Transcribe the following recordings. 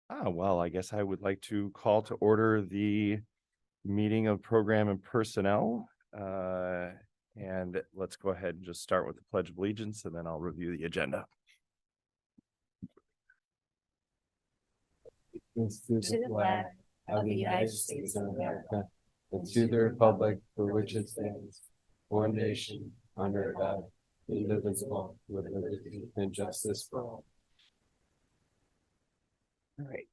Well, I guess I would like to call to order the meeting of program and personnel. And let's go ahead and just start with the Pledge of Allegiance, and then I'll review the agenda. To the flag of the United States of America, and to the republic for which it stands, one nation, under God, indivisible, with liberty and justice for all. All right.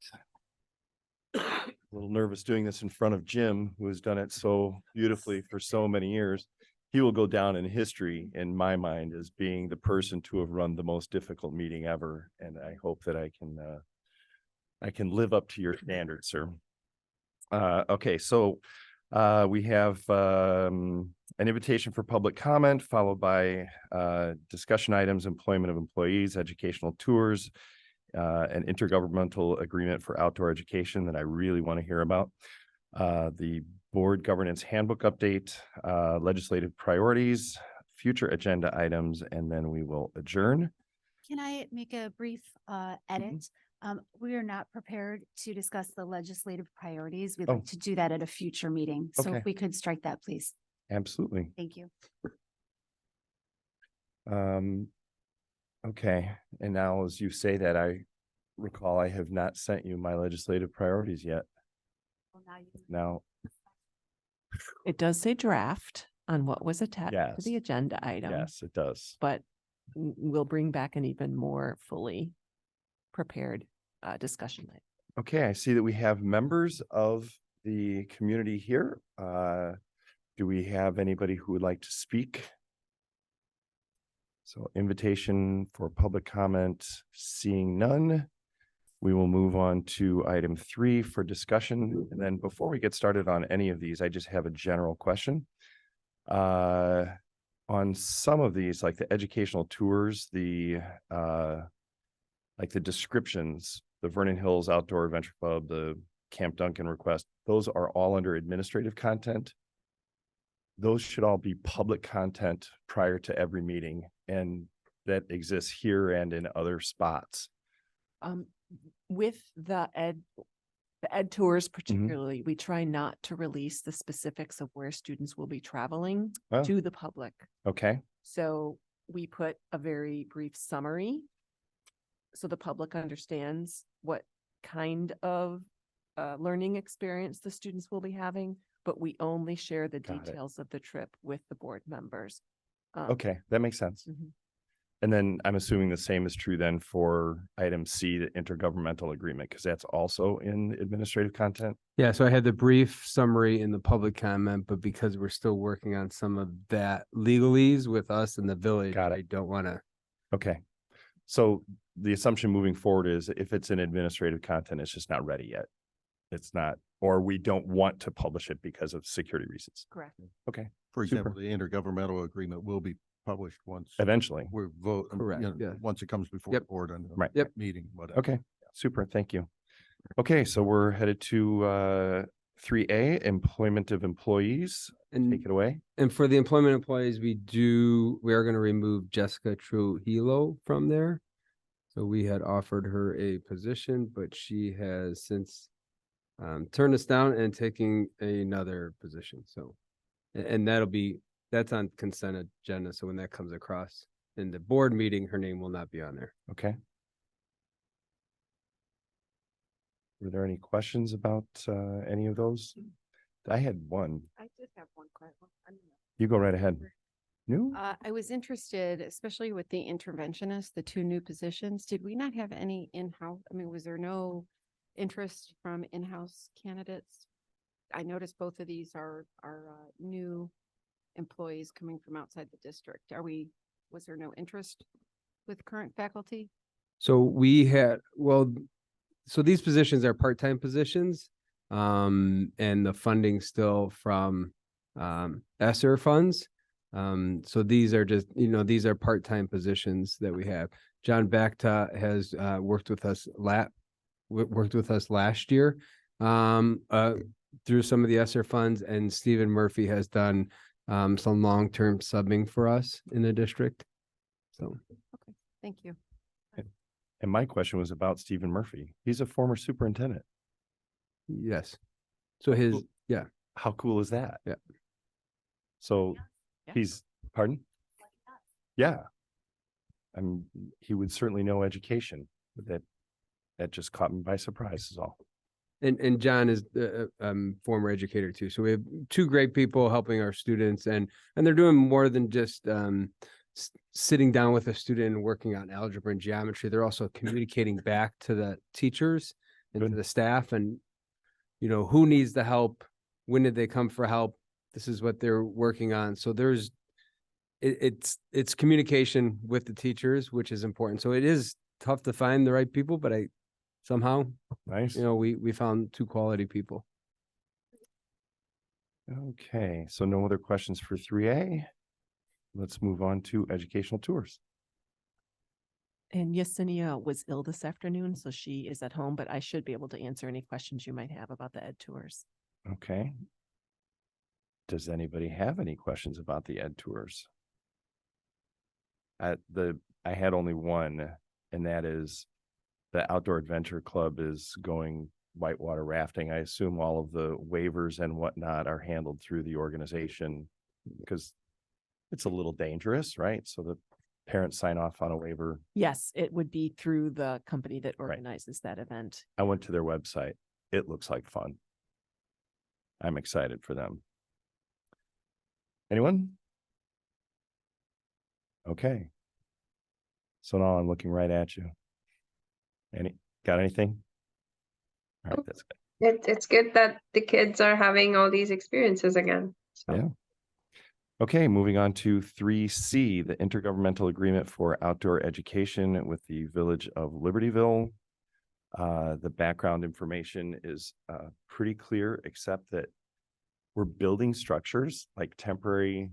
A little nervous doing this in front of Jim, who has done it so beautifully for so many years. He will go down in history in my mind as being the person to have run the most difficult meeting ever. And I hope that I can live up to your standards, sir. Okay, so we have an invitation for public comment, followed by discussion items, employment of employees, educational tours, an intergovernmental agreement for outdoor education that I really want to hear about, the board governance handbook update, legislative priorities, future agenda items, and then we will adjourn. Can I make a brief edit? We are not prepared to discuss the legislative priorities. We'd like to do that at a future meeting. So Okay. if we could strike that, please. Absolutely. Thank you. Okay, and now as you say that, I recall I have not sent you my legislative priorities yet. Well, Now, It does say draft on what was attached to Yes. the agenda item. yes, it does. But we'll bring back an even more fully prepared discussion item. Okay, I see that we have members of the community here. Do we have anybody who would like to speak? So invitation for public comment, seeing none. We will move on to item 3 for discussion. And then before we get started on any of these, I just have a general question. On some of these, like the educational tours, like the descriptions, the Vernon Hills Outdoor Adventure Club, the Camp Duncan request, those are all under administrative content. Those should all be public content prior to every meeting, and that exists here and in other spots. With the ed tours particularly, we try not to release the specifics of where students will be traveling Oh. to the public. Okay, So we put a very brief summary so the public understands what kind of learning experience the students will be having, but we only share the Got it. details of the trip with the board members. okay, that makes sense. Mhm. And then I'm assuming the same is true then for item C, the intergovernmental agreement, because that's also in administrative content. Yeah, so I had the brief summary in the public comment, but because we're still working on some of that legalese with us in the village, Got it. I don't want to. Okay. So the assumption moving forward is if it's in administrative content, it's just not ready yet. It's not, or we don't want to publish it because of security reasons. Correct. Okay, For example, Super. the intergovernmental agreement will be published once eventually. we vote, Correct, yeah. once it comes before the Yep. board and Right. Yep. meeting, whatever. Okay, super, thank you. Okay, so we're headed to 3A, employment of employees. And Take it away. And for the employment employees, we are going to remove Jessica Trujillo from there. So we had offered her a position, but she has since turned us down and taking another position. So, and that's on consent agenda. So when that comes across in the board meeting, her name will not be on there. Okay. Were there any questions about any of those? I had one. I did have one question. You go right ahead. New? I was interested, especially with the interventionist, the 2 new positions. Did we not have any in-house? I mean, was there no interest from in-house candidates? I noticed both of these are new employees coming from outside the district. Was there no interest with current faculty? So so these positions are part-time positions. And the funding still from ESSER funds. So these are just, these are part-time positions that we have. John Bacta has worked with us last year through some of the ESSER funds, and Stephen Murphy has done some long-term subbing for us in the district. So Okay, thank you. And my question was about Stephen Murphy. He's a former superintendent. Yes. So his, Cool. yeah, How cool is that? Yeah. So Yeah. he's, pardon? Yeah. I mean, he would certainly know education, but that just caught me by surprise is all. and John is former educator too. So we have two great people helping our students, and they're doing more than just sitting down with a student and working on algebra and geometry. They're also communicating back to the teachers and to Good. the staff, and who needs the help, when did they come for help, this is what they're working on. So there's it's communication with the teachers, which is important. So it is tough to find the right people, but somehow Nice. we found two quality people. Okay, so no other questions for 3A. Let's move on to educational tours. And Yesenia was ill this afternoon, so she is at home, but I should be able to answer any questions you might have about the ed tours. Okay. Does anybody have any questions about the ed tours? I had only one, and that is the Outdoor Adventure Club is going whitewater rafting. I assume all of the waivers and whatnot are handled through the organization because it's a little dangerous, right? So the parents sign off on a waiver. Yes, it would be through the company that Right. organizes that event. I went to their website. It looks like fun. I'm excited for them. Anyone? Okay. So now I'm looking right at you. Got anything? All right, that's good. It's good that the kids are having all these experiences again. So. Yeah. Okay, moving on to 3C, the intergovernmental agreement for outdoor education with the village of Libertyville. The background information is pretty clear, except that we're building structures like temporary.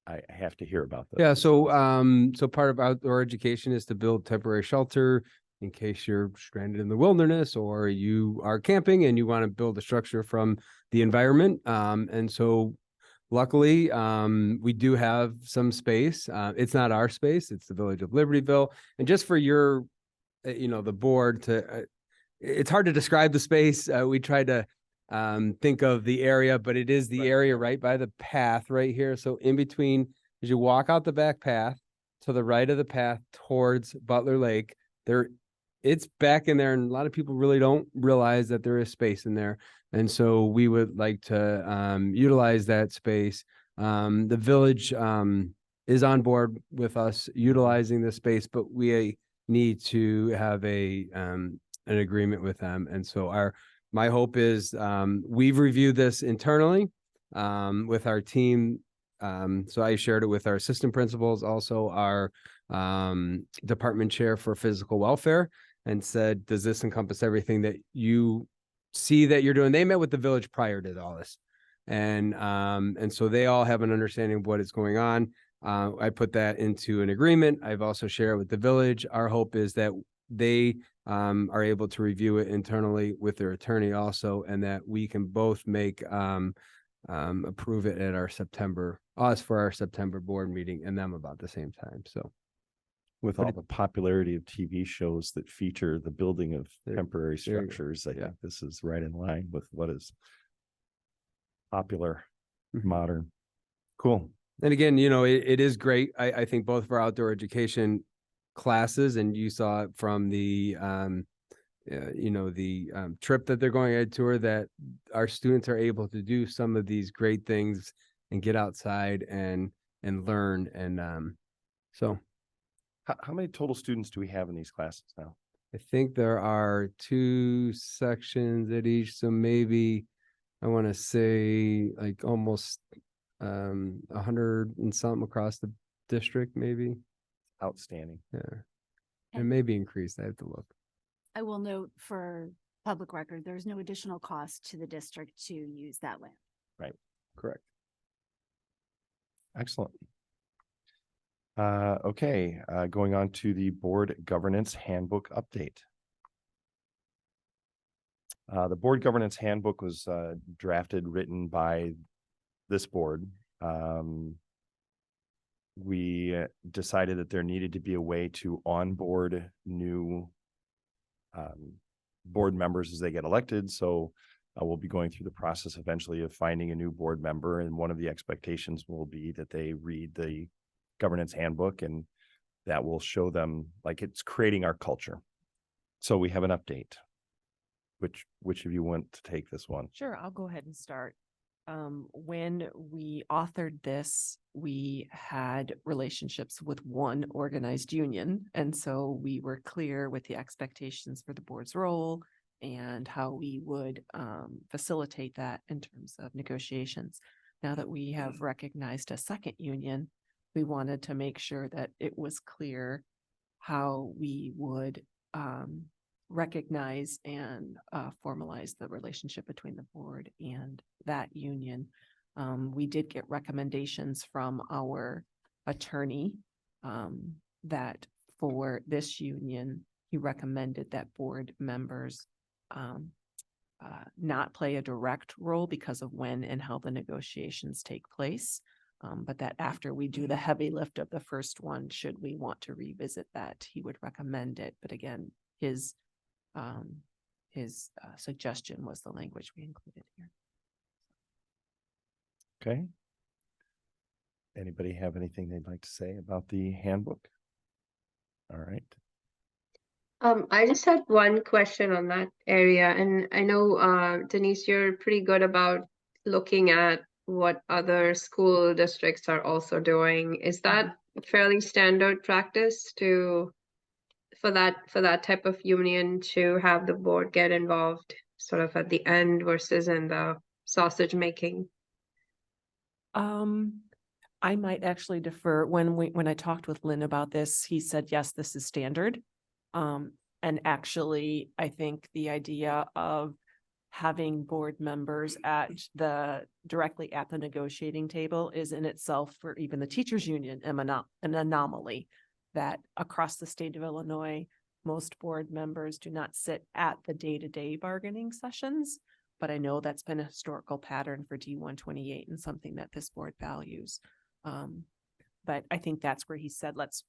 I have to hear about this. Yeah, so part of outdoor education is to build temporary shelter in case you're stranded in the wilderness or you are camping and you want to build a structure from the environment. And so luckily, we do have some space. It's not our space, it's the village of Libertyville. And just for your, the board to, it's hard to describe the space. We tried to think of the area, but it is the area right by the path right here. So in between, as you walk out the back path to the right of the path towards Butler Lake, it's back in there, and a lot of people really don't realize that there is space in there. And so we would like to utilize that space. The village is on board with us utilizing the space, but we need to have an agreement with them. And so my hope is we've reviewed this internally with our team. So I shared it with our assistant principals, also our department chair for physical welfare, and said, does this encompass everything that you see that you're doing? They met with the village prior to all this. And so they all have an understanding of what is going on. I put that into an agreement. I've also shared it with the village. Our hope is that they are able to review it internally with their attorney also, and that we can both approve it at us for our September board meeting, and them about the same time. So With all the popularity of TV shows that feature the building of temporary there you go. structures, I Yeah. think this is right in line with what is popular, Mhm. modern. Cool. And again, it is great. I think both of our outdoor education classes, and you saw it from the trip that they're going on tour, that our students are able to do some of these great things and get outside and learn. And so How many total students do we have in these classes now? I think there are 2 sections at each. So maybe I want to say like almost 100 and something across the district, maybe. Outstanding. Yeah. And- It may be increased. I have to look. I will note for public record, there's no additional cost to the district to use that land. Correct. Excellent. Okay, going on to the board governance handbook update. The board governance handbook was written by this board. we decided that there needed to be a way to onboard new board members as they get elected. So we'll be going through the process eventually of finding a new board member. And one of the expectations will be that they read the governance handbook, and that will show them, like, it's creating our culture. So we have an update. Which of you want to take this one? Sure, I'll go ahead and start. When we authored this, we had relationships with one organized union. And so we were clear with the expectations for the board's role and how we would facilitate that in terms of negotiations. Now that we have recognized a second union, we wanted to make sure that it was clear how we would recognize and formalize the relationship between the board and that union. We did get recommendations from our attorney that for this union, he recommended that board members not play a direct role because of when and how the negotiations take place. But that after we do the heavy lift of the first one, should we want to revisit that, he would recommend it. But again, his suggestion was the language we included here. Okay. Anybody have anything they'd like to say about the handbook? All right. I just had one question on that area, and I know, Denise, you're pretty good about looking at what other school districts are also doing. Is that fairly standard practice for that type of union to have the board get involved sort of at the end versus in the sausage making? I might actually defer. When I talked with Lynn about this, he said, yes, this is standard. And actually, I think the idea of having board members directly at the negotiating table is in itself, for even the teachers union, an anomaly. That across the state of Illinois, most board members do not sit at the day-to-day bargaining sessions. But I know that's been a historical pattern for D128 and something that this board values. But I think that's where he said, let's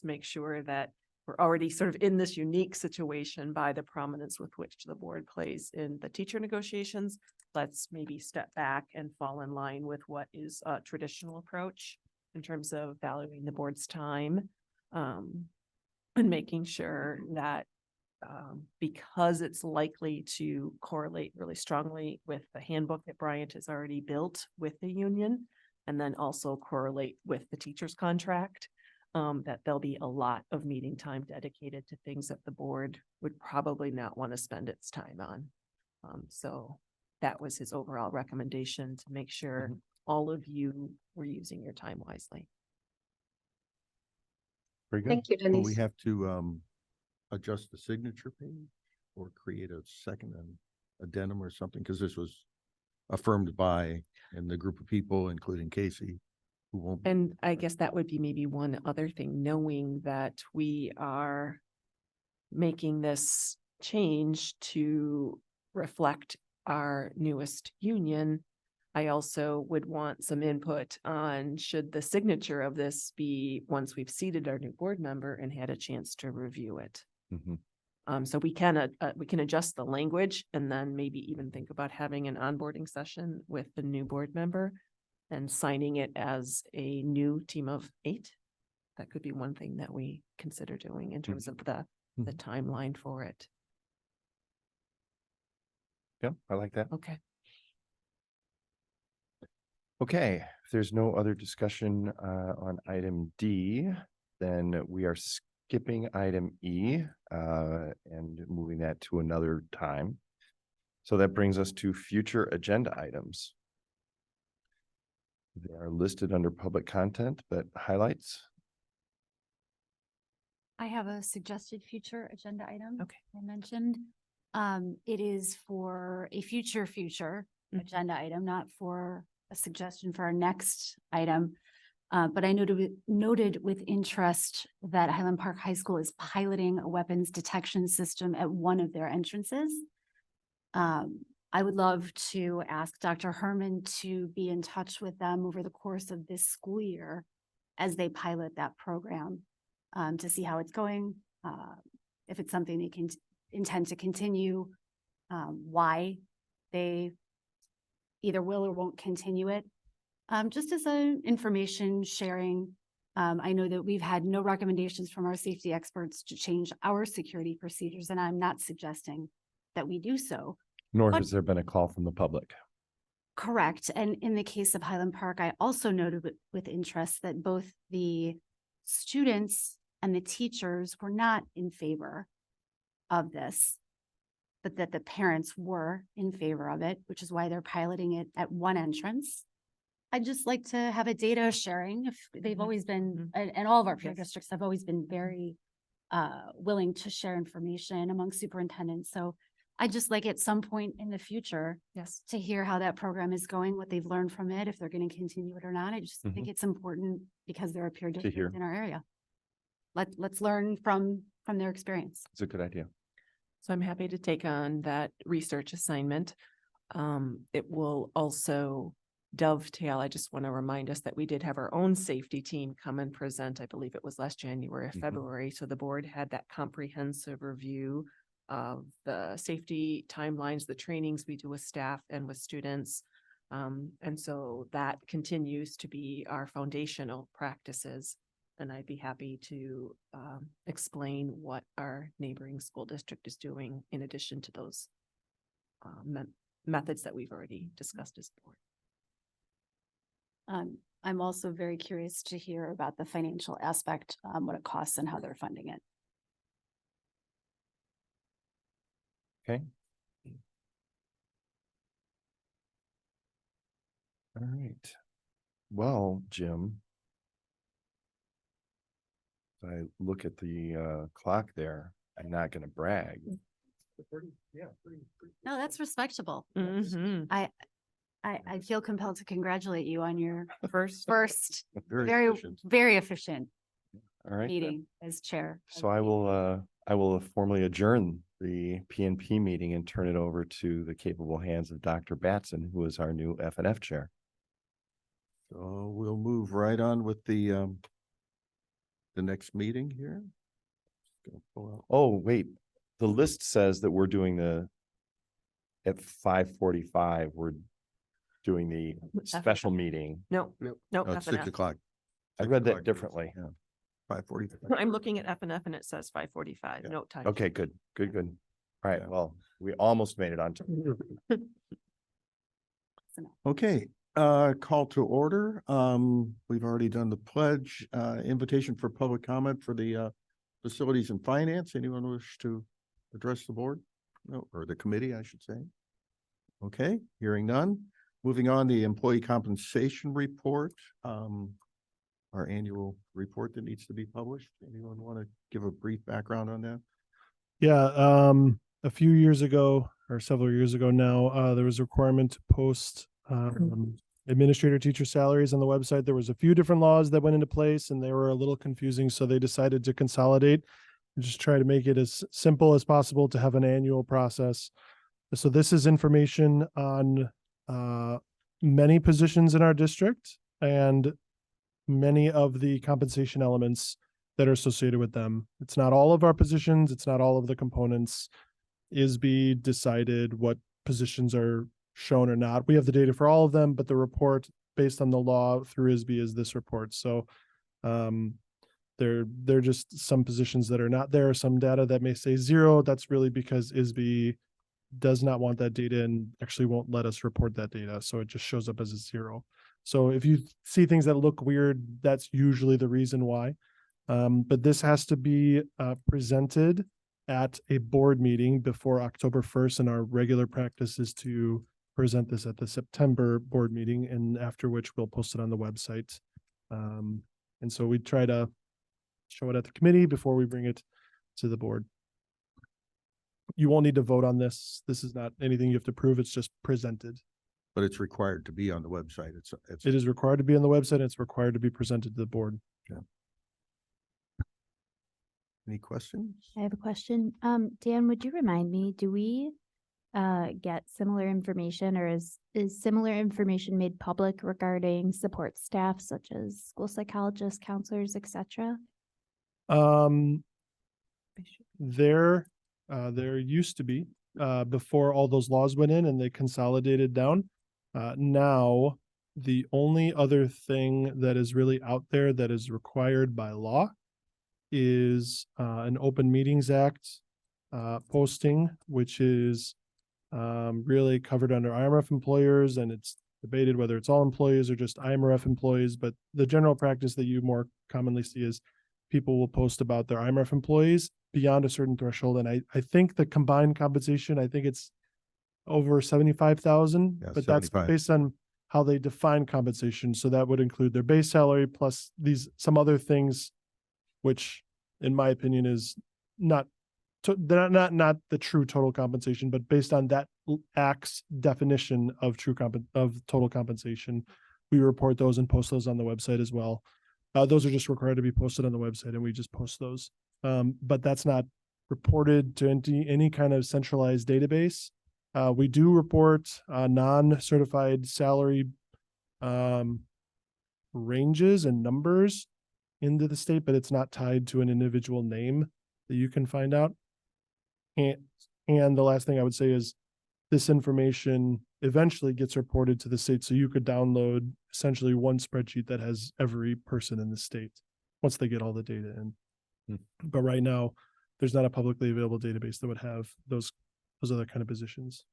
make sure that we're already sort of in this unique situation by the prominence with which the board plays in the teacher negotiations. Let's maybe step back and fall in line with what is a traditional approach in terms of valuing the board's time, and making sure that because it's likely to correlate really strongly with the handbook that Bryant has already built with the union, and then also correlate with the teacher's contract, that there'll be a lot of meeting time dedicated to things that the board would probably not want to spend its time on. So that was his overall recommendation, to make sure all of you were using your time wisely. Very good. Thank you, Will we Denise. have to adjust the signature page or create a second addendum or something? Because this was affirmed by, and the group of people, including Casey, who won't. And I guess that would be maybe one other thing, knowing that we are making this change to reflect our newest union. I also would want some input on, should the signature of this be once we've seated our new board member and had a chance to review it. So we can adjust the language, and then maybe even think about having an onboarding session with the new board member and signing it as a new team of 8. That could be one thing that we consider doing in terms of the timeline for it. Yeah, I like that. Okay. Okay, if there's no other discussion on item D, then we are skipping item E and moving that to another time. So that brings us to future agenda items. They are listed under public content, but highlights. I have a suggested future agenda item. Okay. I mentioned. It is for a future agenda item, not for a suggestion for our next item. But I noted with interest that Highland Park High School is piloting a weapons detection system at one of their entrances. I would love to ask Dr. Herman to be in touch with them over the course of this school year as they pilot that program, to see how it's going, if it's something they can intend to continue, why they either will or won't continue it. Just as an information sharing, I know that we've had no recommendations from our safety experts to change our security procedures, and I'm not suggesting that we do so. Nor But- has there been a call from the public. Correct. And in the case of Highland Park, I also noted with interest that both the students and the teachers were not in favor of this, but that the parents were in favor of it, which is why they're piloting it at one entrance. I'd just like to have a data sharing. If they've Mhm. always been, and all of our peer Yes. districts have always been very willing to share information among superintendents. So I'd just like at some point in the future Yes. to hear how that program is going, what they've learned from it, if they're going to continue it or not. I just think it's important because they're a peer hear. district in our area. Let's learn from their experience. It's a good idea. So I'm happy to take on that research assignment. It will also dovetail. I just want to remind us that we did have our own safety team come and present. I believe it was last January or Mhm. February. So the board had that comprehensive review of the safety timelines, the trainings we do with staff and with students. And so that continues to be our foundational practices. And I'd be happy to explain what our neighboring school district is doing in addition to those methods that we've already discussed as a board. I'm also very curious to hear about the financial aspect, what it costs and how they're funding it. Okay. All right. Well, Jim. If I look at the clock there, I'm not gonna brag. No, that's respectable. Mhm. I feel compelled to congratulate you on your First, first Very very, efficient. very efficient All right. meeting as chair. of So I will formally adjourn the PNP meeting and turn it over to the capable hands of Dr. Batson, who is our new FNF chair. So we'll move right on with the next meeting here. Just gonna pull out- Oh, wait, the list says that we're doing at 5:45, we're doing the special meeting. no, Nope. no, Oh, it's F and 6 F. o'clock. I 6 read that o'clock is- differently. Yeah, 5:40. I'm looking at F and it says 5:45, Yeah. note time. Okay, good. All right, Yeah. well, we almost made it on time. Okay, call to order. We've already done the pledge, invitation for public comment for the facilities and finance. Anyone wish to address the board? No, or the committee, I should say. Okay, hearing none. Moving on, the employee compensation report, our annual report that needs to be published. Anyone want to give a brief background on that? Yeah, a few years ago or several years ago now, there was a requirement to post administrator teacher salaries on the website. There was a few different laws that went into place and they were a little confusing, so they decided to consolidate and just try to make it as simple as possible to have an annual process. So this is information on many positions in our district and many of the compensation elements that are associated with them. It's not all of our positions. It's not all of the components. ISB decided what positions are shown or not. We have the data for all of them, but the report based on the law through ISB is this report. So there are just some positions that are not there, some data that may say 0. That's really because ISB does not want that data and actually won't let us report that data. So it just shows up as a 0. So if you see things that look weird, that's usually the reason why. But this has to be presented at a board meeting before October 1st, and our regular practice is to present this at the September board meeting, and after which we'll post it on the website. And so we try to show it at the committee before we bring it to the board. You won't need to vote on this. This is not anything you have to prove. It's just presented. But it's required to be on the website. It is required to be on the website. And it's required to be presented to the board. Any questions? I have a question. Dan, would you remind me, do we get similar information, or is similar information made public regarding support staff such as school psychologists, counselors, etc.? There used to be, before all those laws went in and they consolidated down. Now, the only other thing that is really out there that is required by law is an Open Meetings Act posting, which is really covered under IMRF employers, and it's debated whether it's all employees or just IMRF employees. But the general practice that you more commonly see is people will post about their IMRF employees beyond a certain threshold. And I think the combined compensation, I think it's over 75,000, Yeah, but that's 75. based on how they define compensation. So that would include their base salary plus some other things, which in my opinion is not the true total compensation, but based on that act's definition of total compensation, we report those and post those on the website as well. Those are just required to be posted on the website, and we just post those. But that's not reported to any kind of centralized database. We do report non-certified salary ranges and numbers into the state, but it's not tied to an individual name that you can find out. And the last thing I would say is this information eventually gets reported to the state. So you could download essentially one spreadsheet that has every person in the state once they get all the data in. But right now, there's not a publicly available database that would have those other kind of positions.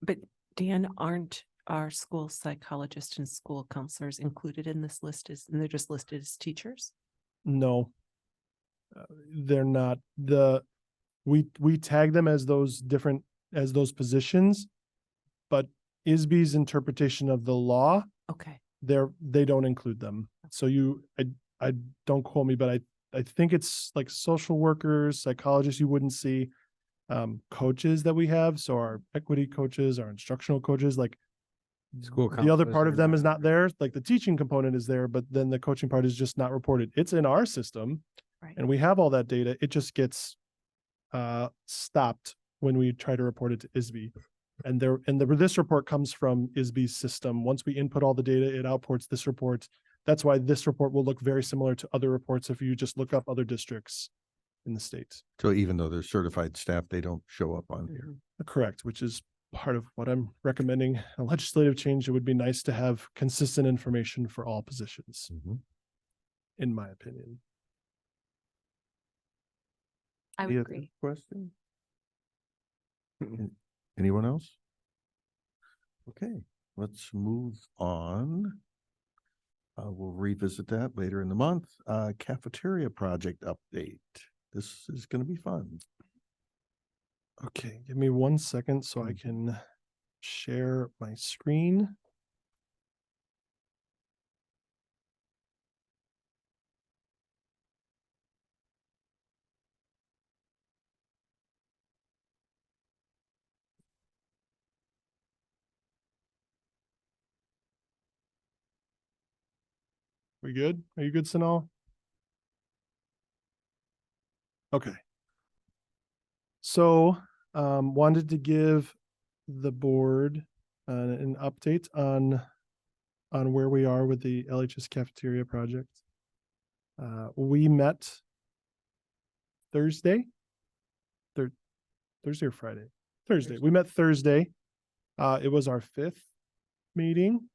But Dan, aren't our school psychologists and school counselors included in this list, and they're just listed as teachers? No, they're not. We tag them as those positions, but ISB's interpretation of the law, Okay. they don't include them. So I don't quote me, but I think it's like social workers, psychologists you wouldn't see, coaches that we have. So our equity coaches, our instructional coaches, like School the other counselors part are of them not is not there. Like the teaching component is there, but then the coaching part is just not reported. It's in our system, Right. and we have all that data. It just gets stopped when we try to report it to ISB. And this report comes from ISB's system. Once we input all the data, it outputs this report. That's why this report will look very similar to other reports if you just look up other districts in the state. So even though they're certified staff, they don't show up on here. Correct, which is part of what I'm recommending. A legislative change, it would be nice to have consistent information for all positions, in my opinion. I would Any other agree. question? Anyone else? Okay, let's move on. We'll revisit that later in the month. Cafeteria project update. This is going to be fun. Okay, give me 1 second so I can share my screen. We good? Are you good, Sanal? Okay. So, wanted to give the board an update on where we are with the LHS cafeteria project. We met Thursday or Friday? Thursday. We met Thursday. It was our 5th meeting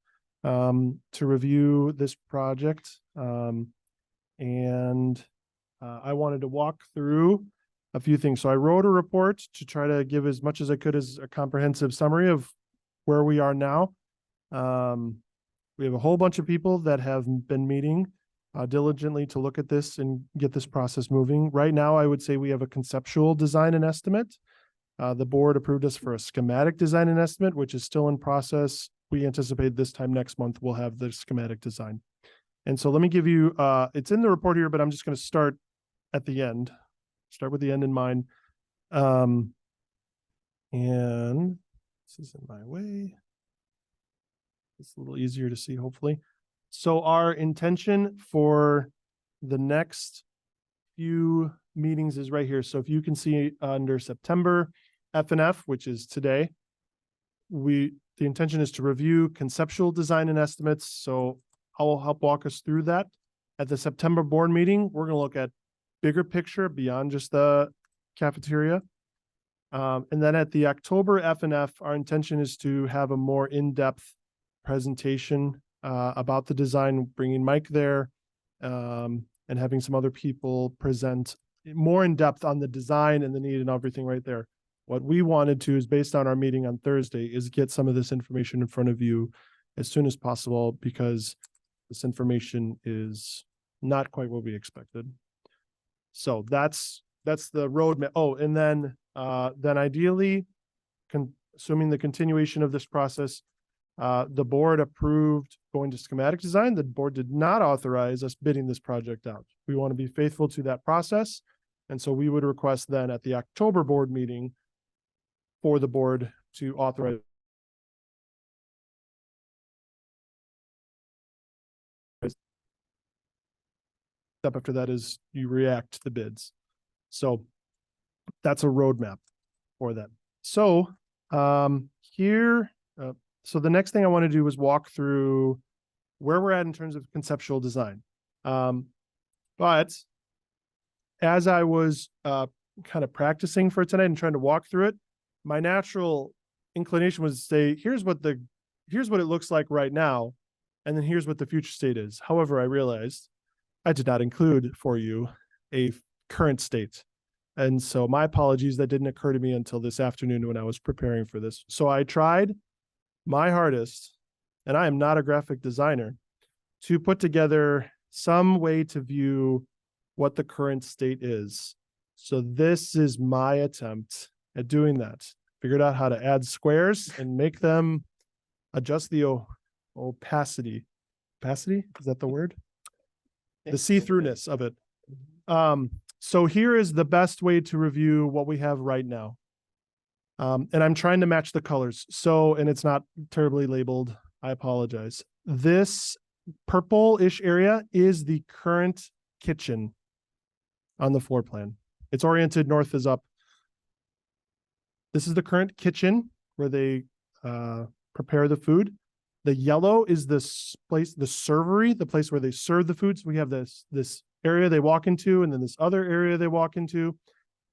to review this project. And I wanted to walk through a few things. So I wrote a report to try to give as much as I could as a comprehensive summary of where we are now. We have a whole bunch of people that have been meeting diligently to look at this and get this process moving. Right now, I would say we have a conceptual design and estimate. The board approved us for a schematic design and estimate, which is still in process. We anticipate this time next month, we'll have the schematic design. And so let me give you, it's in the report here, but I'm just going to start at the end. Start with the end in mind. And this is in my way. It's a little easier to see, hopefully. So our intention for the next few meetings is right here. So if you can see under September, F&F, which is today. The intention is to review conceptual design and estimates, so I'll help walk us through that. At the September board meeting, we're gonna look at bigger picture beyond just the cafeteria. And then at the October F&F, our intention is to have a more in-depth presentation about the design, bringing Mike there, and having some other people present more in depth on the design and the need and everything right there. What we wanted to is, based on our meeting on Thursday, is get some of this information in front of you as soon as possible, because this information is not quite what we expected. So that's the roadmap. Oh, and then ideally, assuming the continuation of this process, the board approved going to schematic design. The board did not authorize us bidding this project out. We want to be faithful to that process. And so we would request then at the October board meeting for the board to authorize. Step after that is you react to the bids. So that's a roadmap for that. So so the next thing I want to do is walk through where we're at in terms of conceptual design. But as I was kind of practicing for tonight and trying to walk through it, my natural inclination was to say, here's what it looks like right now, and then here's what the future state is. However, I realized I did not include for you a current state. And so my apologies, that didn't occur to me until this afternoon when I was preparing for this. So I tried my hardest, and I am not a graphic designer, to put together some way to view what the current state is. So this is my attempt at doing that. Figured out how to add squares and make them adjust the opacity. Opacity? Is that the word? The see-throughness of it. So here is the best way to review what we have right now. And I'm trying to match the colors. So, and it's not terribly labeled. I apologize. This purple-ish area is the current kitchen on the floor plan. It's oriented north is up. This is the current kitchen where they prepare the food. The yellow is this place, the servery, the place where they serve the food. So we have this area they walk into, and then this other area they walk into.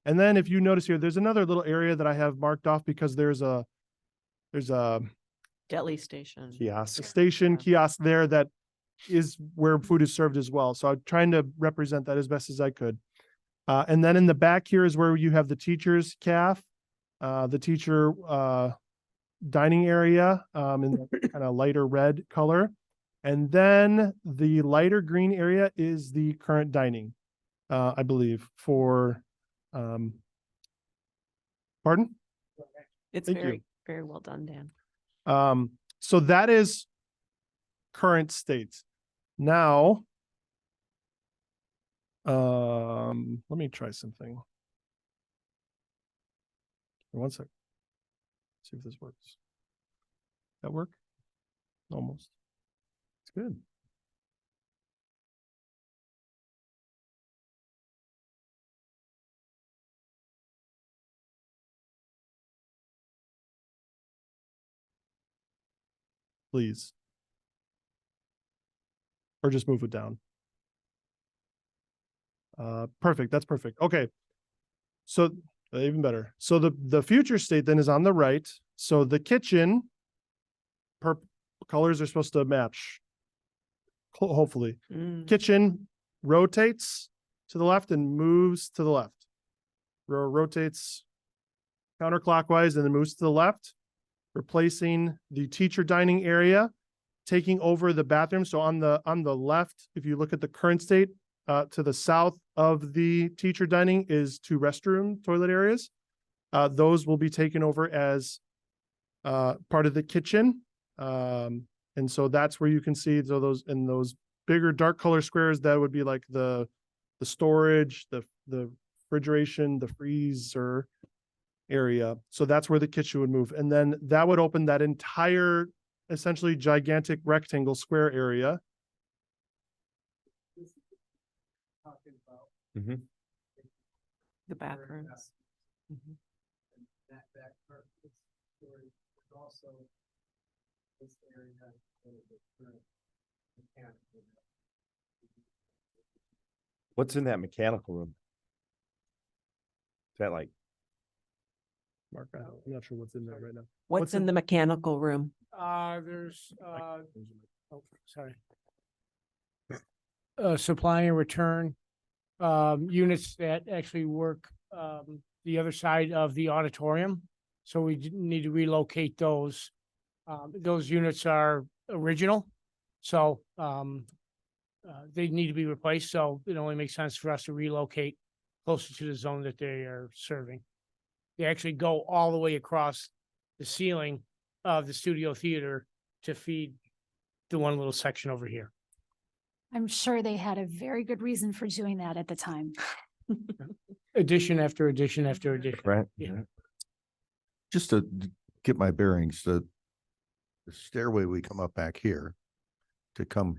And then if you notice here, there's another little area that I have marked off because there's a Deli station. kiosk there that is where food is served as well. So I'm trying to represent that as best as I could. And then in the back here is where you have the teacher's caf, the teacher dining area in the kind of lighter red color. And then the lighter green area is the current dining, I believe, for, pardon? It's Thank very, you. very well done, Dan. So that is current state. Now, let me try something. One sec. See if this works. That work? Almost. It's good. Please. Or just move it down. Perfect. That's perfect. Okay. So even better. So the future state then is on the right. So the kitchen colors are supposed to match. Hopefully. Kitchen rotates to the left and moves to the left. Rotates counterclockwise and then moves to the left, replacing the teacher dining area, taking over the bathroom. So on the left, if you look at the current state, to the south of the teacher dining is two restroom toilet areas. Those will be taken over as part of the kitchen. And so that's where you can see those bigger dark color squares, that would be like the storage, the refrigeration, the freezer area. So that's where the kitchen would move. And then that would open that entire essentially gigantic rectangle square area. The bathrooms. What's in that mechanical room? Is that like, Mark, I'm not sure what's in there right now. What's in the mechanical room? There's, oh, sorry. Supply and return, units that actually work, the other side of the auditorium. So we need to relocate those. Those units are original. So, they need to be replaced. So it only makes sense for us to relocate closer to the zone that they are serving. They actually go all the way across the ceiling of the studio theater to feed the one little section over here. I'm sure they had a very good reason for doing that at the time. Addition after addition after addition. right? Yeah. Just to get my bearings, the stairway we come up back here to come,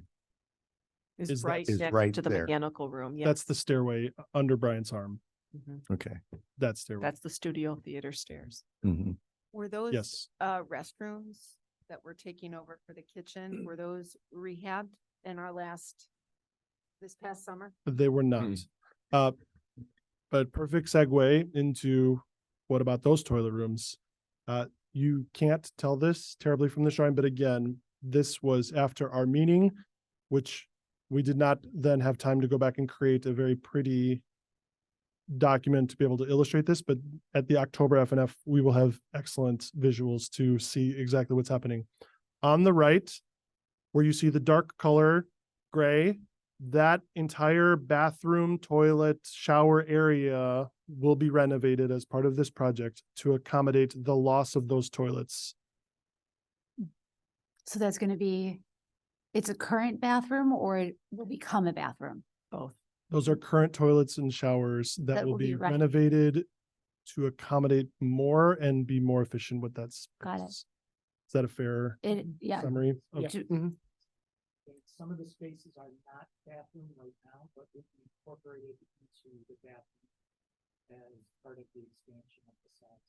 Is Is that- right is next right to the there. mechanical room. That's Yes. the stairway under Brian's arm. Mhm. okay. That stairway. That's the studio theater stairs. Mhm. Were those Yes. restrooms that we're taking over for the kitchen, were those rehabbed in our this past summer? They were not. But perfect segue into what about those toilet rooms? You can't tell this terribly from the drawing, but again, this was after our meeting, which we did not then have time to go back and create a very pretty document to be able to illustrate this, but at the October FNF, we will have excellent visuals to see exactly what's happening. On the right, where you see the dark color gray, that entire bathroom, toilet, shower area will be renovated as part of this project to accommodate the loss of those toilets. So that's going to be, it's a current bathroom or it will become a bathroom? Both. Those are current toilets and showers that That will will be be renovated. renovated to accommodate more and be more efficient with that Got it. space. Is that a fair Yeah. summary? Yeah. Okay. Mhm. Some of the spaces are not bathroom right now, but will be incorporated into the bathroom as part of the expansion of the size.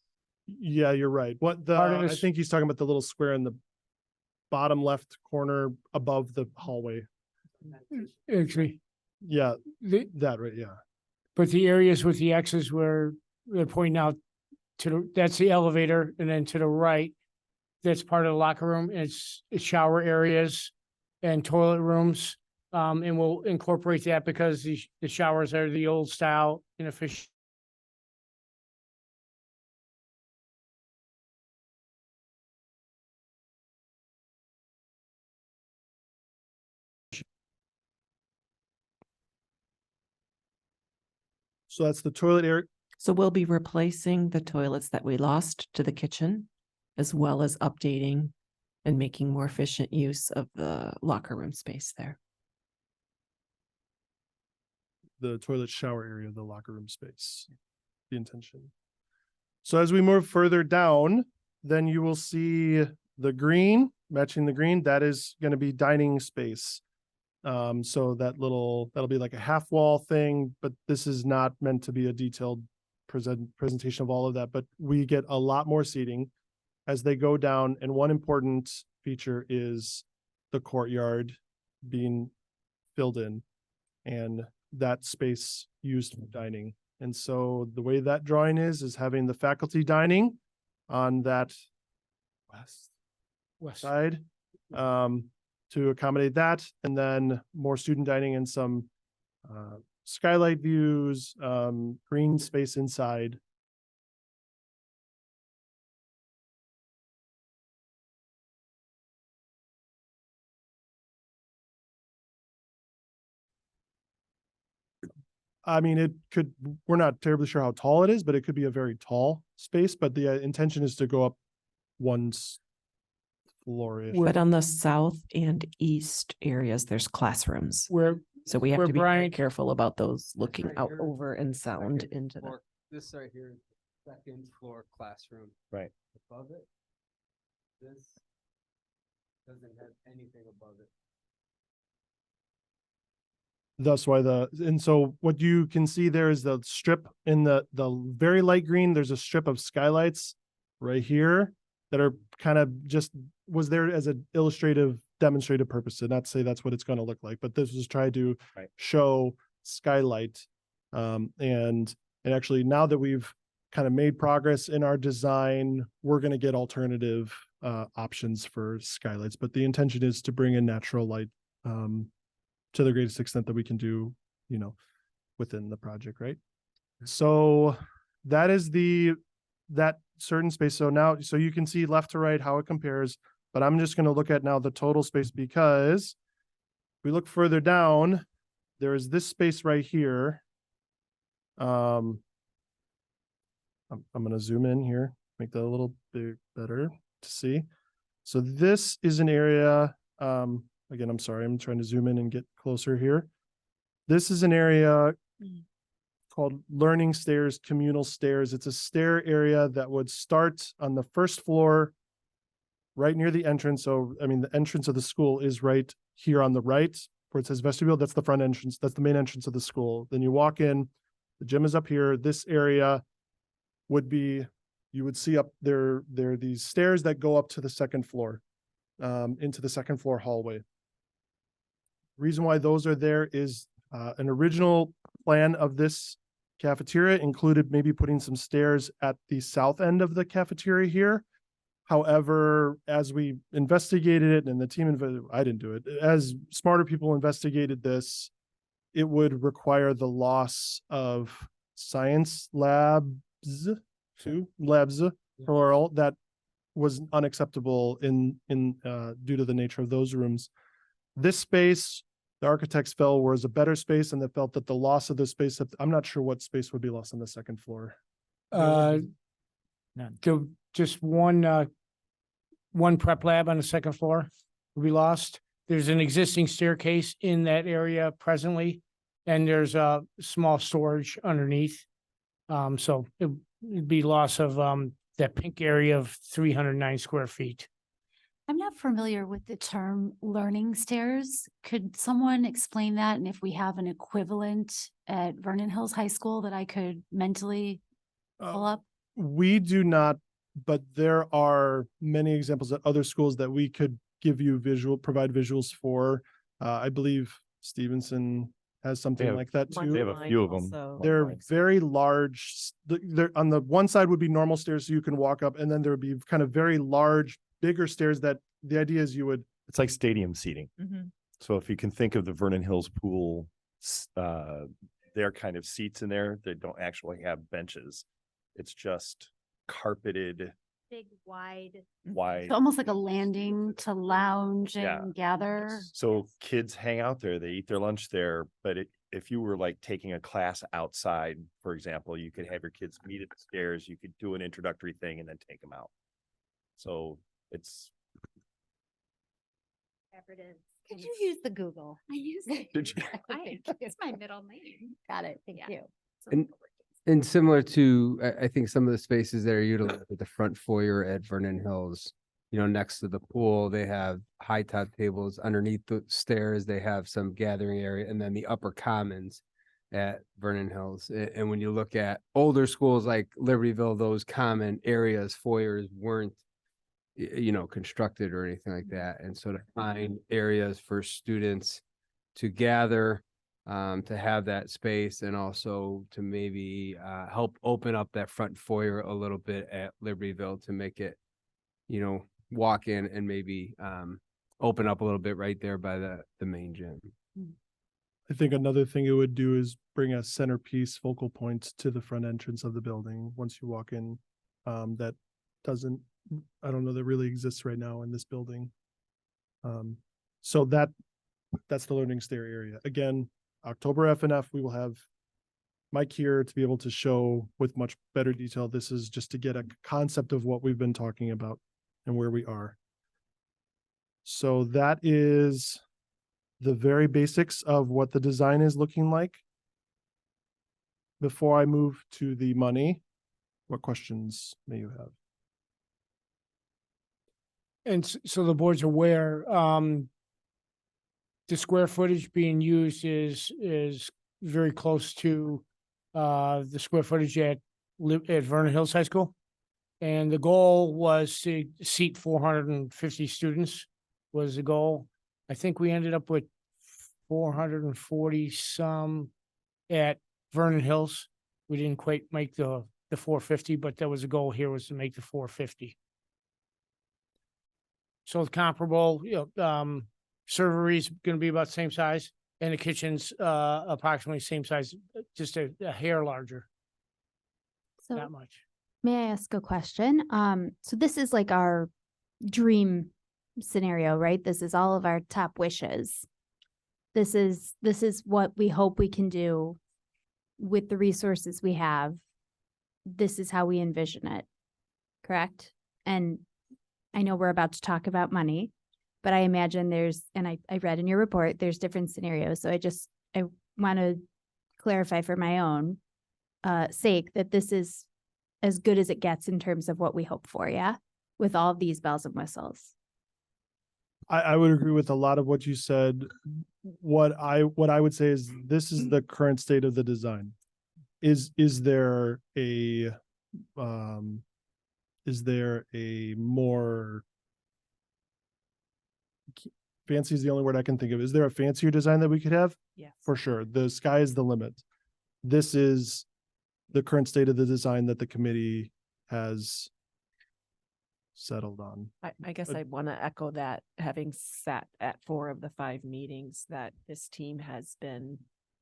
Yeah, you're right. What the, Part of I this- think he's talking about the little square in the bottom left corner above the hallway. Actually, Yeah, the, right, yeah. but the areas with the X's where they're pointing out to the, that's the elevator, and then to the right, that's part of the locker room. It's shower areas and toilet rooms. And we'll incorporate that because the showers are the old style, inefficient. So that's the toilet area. So we'll be replacing the toilets that we lost to the kitchen, as well as updating and making more efficient use of the locker room space there. The toilet shower area, the locker room space, the intention. So as we move further down, then you will see the green, matching the green, that is going to be dining space. So that'll be like a half wall thing, but this is not meant to be a detailed presentation of all of that, but we get a lot more seating as they go down. And one important feature is the courtyard being filled in and that space used for dining. And so the way that drawing is having the faculty dining on that west side, to accommodate that, and then more student dining and some skylight views, green space inside. I mean, it could, we're not terribly sure how tall it is, but it could be a very tall space, but the intention is to go up one floor-ish. But on the south and east areas, there's classrooms. Where, So we have where to be very Brian- careful about those looking right out here. over and sound into the. This right here, second floor classroom. Right. Above it, this doesn't have anything above it. That's why and so what you can see there is the strip in the very light green, there's a strip of skylights right here that are kind of just was there as an illustrative, demonstrative purpose, and not to say that's what it's going to look like, but this was tried to Right. show skylight. And actually now that we've kind of made progress in our design, we're going to get alternative options for skylights, but the intention is to bring in natural light to the greatest extent that we can do, within the project, right? So that is that certain space. So now, so you can see left to right how it compares, but I'm just going to look at now the total space, because if we look further down, there is this space right here. I'm going to zoom in here, make that a little bit better to see. So this is an area, again, I'm sorry, I'm trying to zoom in and get closer here. This is an area called learning stairs, communal stairs. It's a stair area that would start on the first floor, right near the entrance. So, I mean, the entrance of the school is right here on the right where it says vestibule. That's the front entrance. That's the main entrance of the school. Then you walk in, the gym is up here. This area would be, you would see up there are these stairs that go up to the second floor, into the second floor hallway. Reason why those are there is an original plan of this cafeteria included maybe putting some stairs at the south end of the cafeteria here. However, as we investigated it and the team, I didn't do it, as smarter people investigated this, it would require the loss of science labs, plural, that was unacceptable in due to the nature of those rooms. This space, the architects felt was a better space, and they felt that the loss of the space, I'm not sure what space would be lost on the second floor. Just one prep lab on the second floor will be lost. There's an existing staircase in that area presently, and there's a small storage underneath. So it'd be loss of that pink area of 309 square feet. I'm not familiar with the term learning stairs. Could someone explain that? And if we have an equivalent at Vernon Hills High School that I could mentally pull up? We do not, but there are many examples at other schools that we could give you provide visuals for. I believe Stevenson has something like that too. They have a few of them. They're very large. They're on the one side would be normal stairs so you can walk up, and then there would be kind of very large, bigger stairs that the idea is It's like stadium seating. Mm-hmm. So if you can think of the Vernon Hills pool, they're kind of seats in there. They don't actually have benches. It's just carpeted, Big, wide. wide. It's almost like a landing to lounge Yeah. and gather. So kids hang out there, they eat their lunch there, but if you were like taking a class outside, for example, you could have your kids meet at the stairs, you could do an introductory thing and then take them out. So it's. Could you use the Google? I use it. Did you? It's my middle name. Got it. Thank Yeah. you. And similar to, I think some of the spaces that are utilized at the front foyer at Vernon Hills, next to the pool, they have high top tables underneath the stairs. They have some gathering area, and then the upper commons at Vernon Hills. And when you look at older schools like Libertyville, those common areas, foyers weren't, constructed or anything like that. And so to find areas for students to gather, to have that space, and also to maybe help open up that front foyer a little bit at Libertyville to make it, walk in and maybe open up a little bit right there by the main gym. I think another thing it would do is bring a centerpiece focal point to the front entrance of the building once you walk in. That doesn't, I don't know, that really exists right now in this building. So that's the learning stair area. Again, October FNF, we will have Mike here to be able to show with much better detail. This is just to get a concept of what we've been talking about and where we are. So that is the very basics of what the design is looking like. Before I move to the money, what questions may you have? And so the board's aware, the square footage being used is very close to the square footage at Vernon Hills High School? And the goal was to seat 450 students was the goal. I think we ended up with 440 some at Vernon Hills. We didn't quite make the 450, but that was the goal here, was to make the 450. So it's comparable, servery is gonna be about the same size, and the kitchen's approximately same size, just a hair larger, So not much. may I ask a question? So this is like our dream scenario, right? This is all of our top wishes. This is what we hope we can do with the resources we have. This is how we envision it, correct? And I know we're about to talk about money, but I imagine there's, and I read in your report, there's different scenarios. So I want to clarify for my own sake that this is as good as it gets in terms of what we hope for, yeah? With all of these bells and whistles. I would agree with a lot of what you said. What I would say is this is the current state of the design. Is there a more fancy is the only word I can think of. Is there a fancier design that we could have? Yes. For sure. The sky is the limit. This is the current state of the design that the committee has settled on. I guess I want to echo that, having sat at 4 of the 5 meetings, that this team has been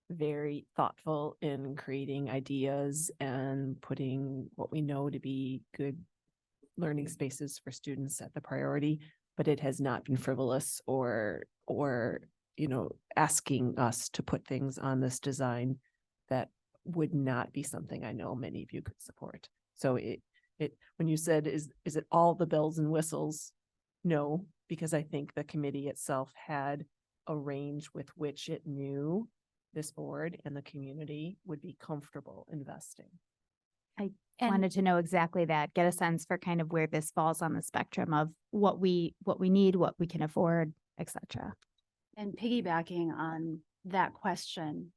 very thoughtful in creating ideas and putting what we know to be good learning spaces for students at the priority, but it has not been frivolous or asking us to put things on this design that would not be something I know many of you could support. So when you said, is it all the bells and whistles? No, because I think the committee itself had a range with which it knew this board and the community would be comfortable investing. I And- wanted to know exactly that, get a sense for kind of where this falls on the spectrum of what we need, what we can afford, et cetera. And piggybacking on that question,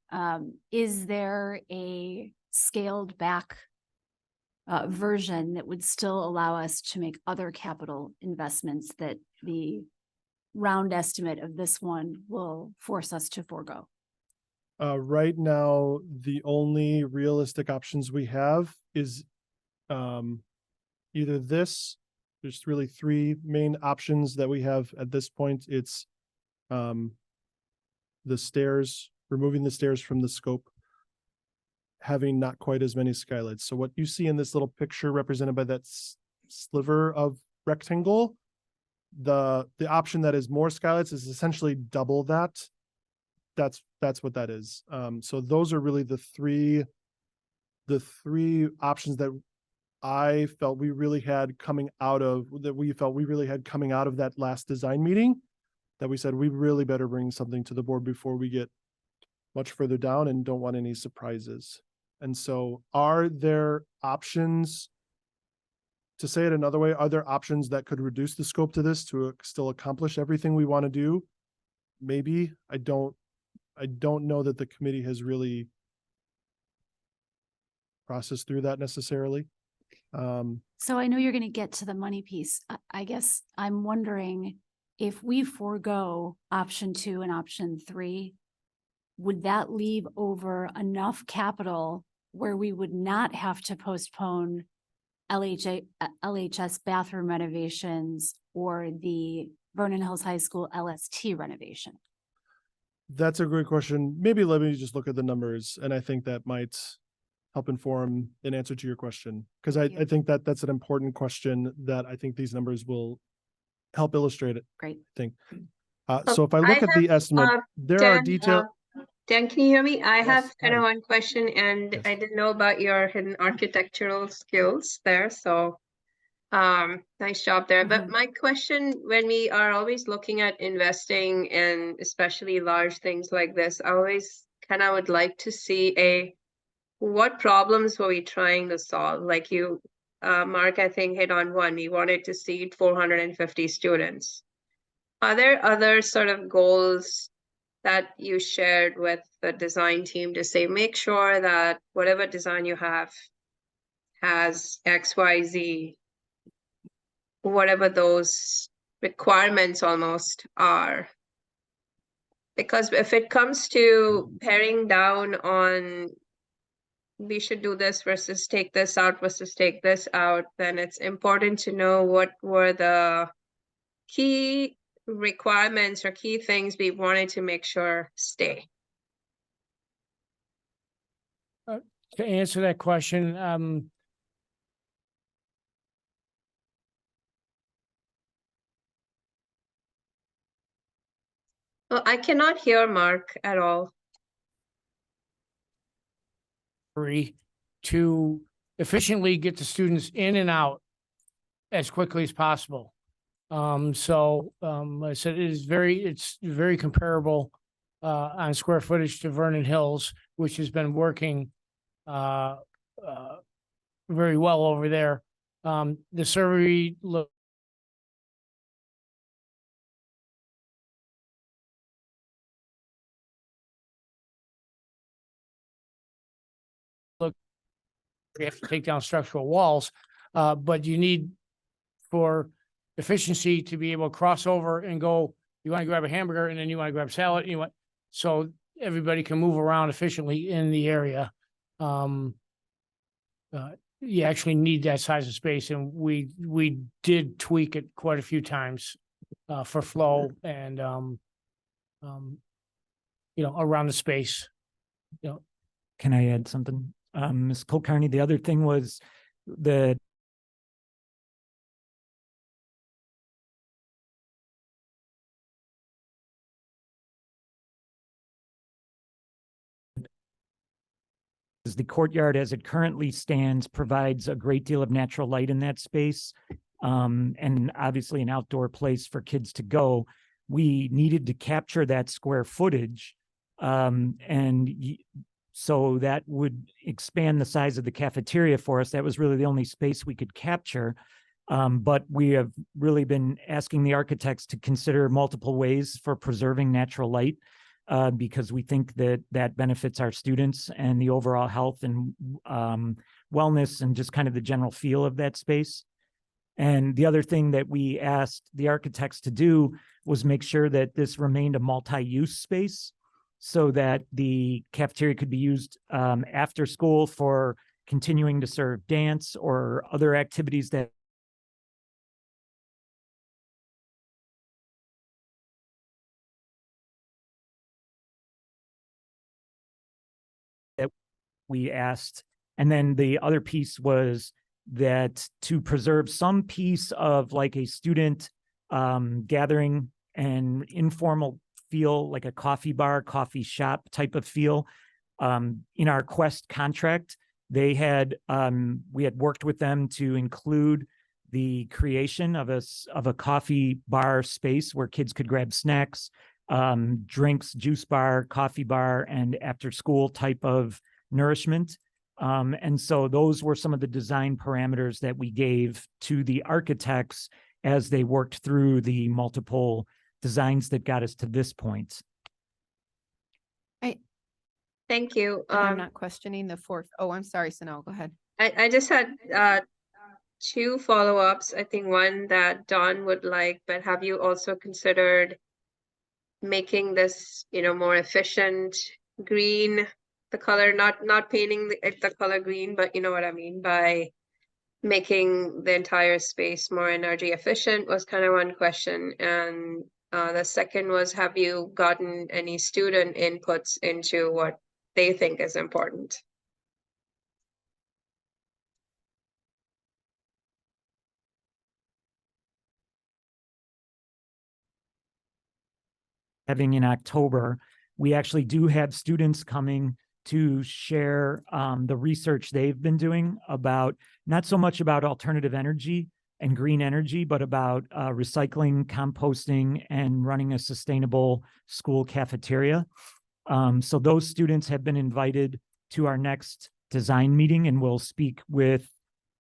is there a scaled back version that would still allow us to make other capital investments that the round estimate of this one will force us to forego? Right now, the only realistic options we have is either this, there's really 3 main options that we have at this point. It's the stairs, removing the stairs from the scope, having not quite as many skylights. So what you see in this little picture represented by that sliver of rectangle, the option that is more skylights is essentially double that. That's what that is. So those are really the three options that I felt we really had coming out of that last design meeting, that we said we really better bring something to the board before we get much further down and don't want any surprises. And so are there options, to say it another way, are there options that could reduce the scope to this to still accomplish everything we want to do? Maybe. I don't know that the committee has really processed through that necessarily. So I know you're going to get to the money piece. I guess I'm wondering if we forego option 2 and option 3, would that leave over enough capital where we would not have to postpone LHS bathroom renovations or the Vernon Hills High School LST renovation? That's a great question. Maybe let me just look at the numbers, and I think that might help inform an answer to your question. Because I think that that's an important question that I think these numbers will help illustrate it. Great. I think. So if I look at the estimate, there are detail. Dan, can you hear me? I have kind of hi. one question, and Yes. I didn't know about your hidden architectural skills there, so nice job there. But Mhm. my question, when we are always looking at investing and especially large things like this, I always kind of would like to see what problems were we trying to solve? Like you, Mark, I think hit on one. We wanted to seat 450 students. Are there other sort of goals that you shared with the design team to say, make sure that whatever design you have has XYZ whatever those requirements almost are. Because if it comes to paring down on we should do this versus take this out versus take this out, then it's important to know what were the key requirements or key things we wanted to make sure stay. To answer that question, Well, I cannot hear Mark at all. to efficiently get the students in and out as quickly as possible. I said it's very comparable on square footage to Vernon Hills, which has been working very well over there. The survey look you have to take down structural walls, but you need for efficiency to be able to cross over and go, you want to grab a hamburger and then you want to grab salad, and you want, so everybody can move around efficiently in the area. You actually need that size of space, and we did tweak it quite a few times for flow and around the space. Can I add something? Ms. Kulkarni, the other thing was the courtyard as it currently stands provides a great deal of natural light in that space, and obviously an outdoor place for kids to go. We needed to capture that square footage, so that would expand the size of the cafeteria for us. That was really the only space we could capture. But we have really been asking the architects to consider multiple ways for preserving natural light, because we think that that benefits our students and the overall health and wellness and just kind of the general feel of that space. And the other thing that we asked the architects to do was make sure that this remained a multi-use space, so that the cafeteria could be used after school for continuing to serve dance or other activities that we asked. And then the other piece was that to preserve some piece of like a student gathering and informal feel, like a coffee bar, coffee shop type of feel. In our Quest contract, they had we had worked with them to include the creation of a coffee bar space where kids could grab snacks, drinks, juice bar, coffee bar, and after school type of nourishment. And so those were some of the design parameters that we gave to the architects as they worked through the multiple designs that got us to this point. Thank you. And I'm not questioning the fourth. Oh, I'm sorry, Sanal, go ahead. I just had two follow-ups. I think one that Dawn would like, but have you also considered making this, more efficient green, the color, not painting the color green, but you know what I mean, by making the entire space more energy efficient was kind of one question. And the second was, have you gotten any student inputs into what they think is important? Having in October, we actually do have students coming to share the research they've been doing about, not so much about alternative energy and green energy, but about recycling, composting, and running a sustainable school cafeteria. So those students have been invited to our next design meeting, and we'll speak with,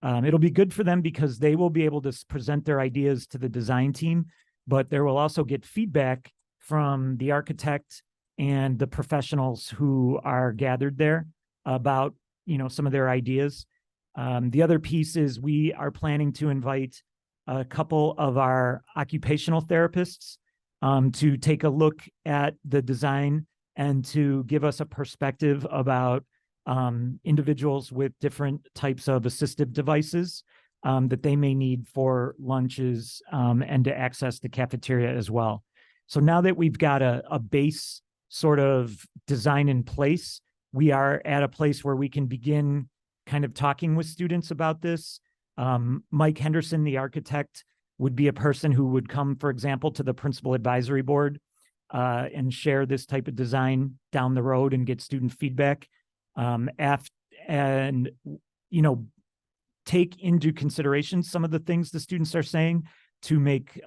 it'll be good for them because they will be able to present their ideas to the design team, but there will also get feedback from the architect and the professionals who are gathered there about, some of their ideas. The other piece is we are planning to invite a couple of our occupational therapists to take a look at the design and to give us a perspective about individuals with different types of assistive devices that they may need for lunches and to access the cafeteria as well. So now that we've got a base sort of design in place, we are at a place where we can begin kind of talking with students about this. Mike Henderson, the architect, would be a person who would come, for example, to the principal advisory board and share this type of design down the road and get student feedback. And, you know, take into consideration some of the things the students are saying to make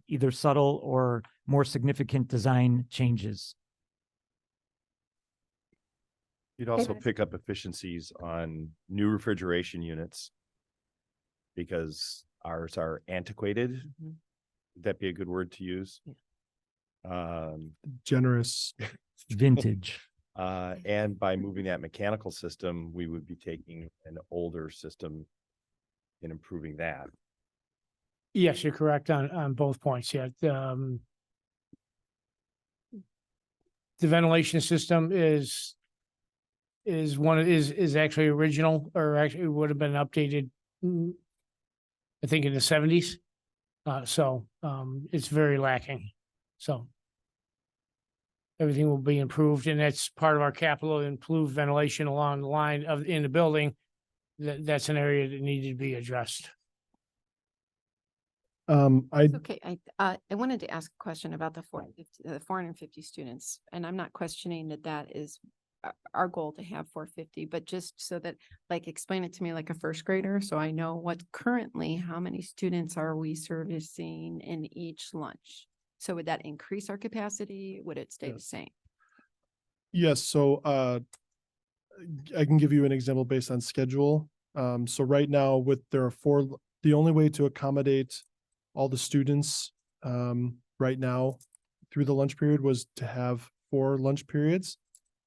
either subtle or more significant design changes. You'd also pick up efficiencies on new refrigeration units because ours are antiquated. Mhm. Would that be a good word to use? Generous. Vintage. And by moving that mechanical system, we would be taking an older system and improving that. Yes, you're correct on both points. Yeah. The ventilation system is actually original, or actually would have been updated, I think in the 70s. So it's very lacking. So everything will be improved, and that's part of our capital, improved ventilation along the line of in the building. That's an area that needed to be addressed. Okay, I wanted to ask a question about the 450 students, and I'm not questioning that is our goal to have 450, but just so that, like, explain it to me like a first grader, so I know what currently, how many students are we servicing in each lunch? So would that increase our capacity? Would it stay the same? Yes, so I can give you an example based on schedule. So right now there are four, the only way to accommodate all the students right now through the lunch period was to have 4 lunch periods.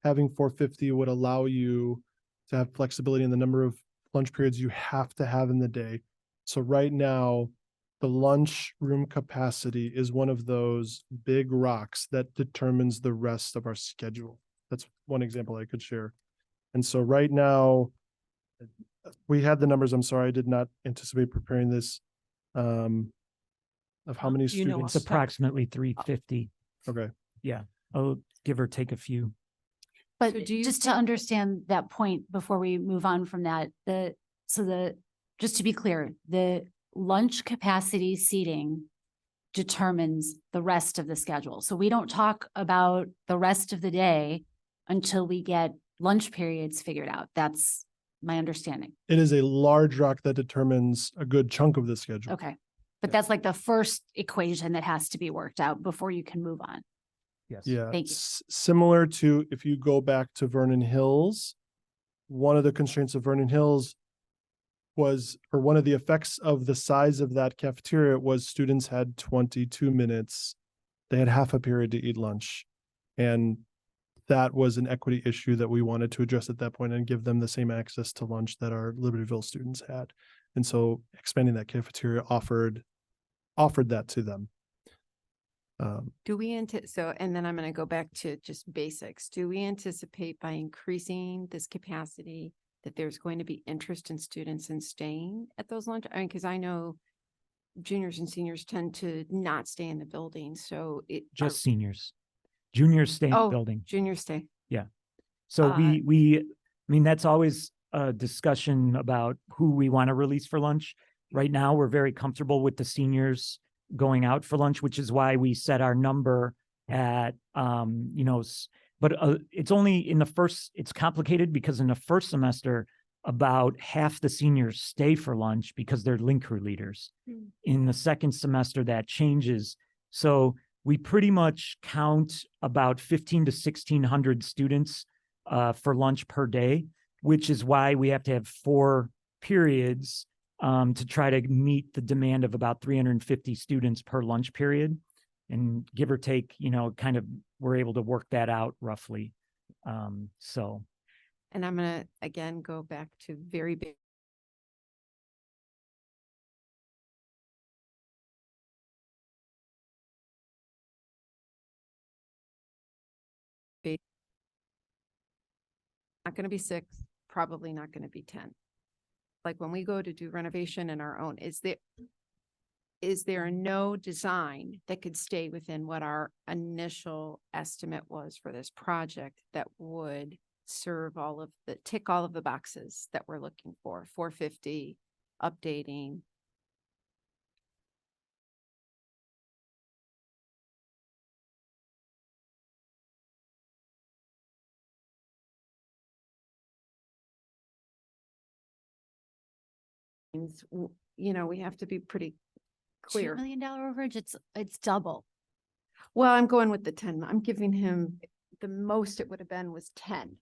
Having 450 would allow you to have flexibility in the number of lunch periods you have to have in the day. So right now, the lunch room capacity is one of those big rocks that determines the rest of our schedule. That's one example I could share. And so right now, we had the numbers. I'm sorry, I did not anticipate preparing this. Of how many You know, It's students? approximately 350. Okay. Yeah, I'll give or take a few. But So do you just to understand that point before we move on from that, just to be clear, the lunch capacity seating determines the rest of the schedule. So we don't talk about the rest of the day until we get lunch periods figured out. That's my understanding. It is a large rock that determines a good chunk of the schedule. Okay. But that's like the first equation that has to be worked out before you can move on. Yes. Yeah, Thank you. similar to if you go back to Vernon Hills, one of the constraints of Vernon Hills was, or one of the effects of the size of that cafeteria was students had 22 minutes. They had half a period to eat lunch. And that was an equity issue that we wanted to address at that point and give them the same access to lunch that our Libertyville students had. And so expanding that cafeteria offered that to them. Do we and then I'm going to go back to just basics. Do we anticipate by increasing this capacity that there's going to be interest in students in staying at those lunch? I mean, because I know juniors and seniors tend to not stay in the building, so Just seniors. Juniors stay in the building. Juniors stay. So Uh, I mean, that's always a discussion about who we want to release for lunch. Right now, we're very comfortable with the seniors going out for lunch, which is why we set our number at, but it's only in the first, it's complicated because in the first semester, about half the seniors stay for lunch because they're link crew leaders. In the second semester, that changes. So we pretty much count about 15 to 1,600 students for lunch per day, which is why we have to have 4 periods to try to meet the demand of about 350 students per lunch period. And give or take, kind of, we're able to work that out roughly. So. And I'm going to, again, go back to very big Not gonna be 6, probably not gonna be 10. Like when we go to do renovation in our own, is there no design that could stay within what our initial estimate was for this project that would serve tick all of the boxes that we're looking for, 450, updating? We have to be pretty clear. $2 million overage, it's double. Well, I'm going with the 10. I'm giving him the most it would have been was 10.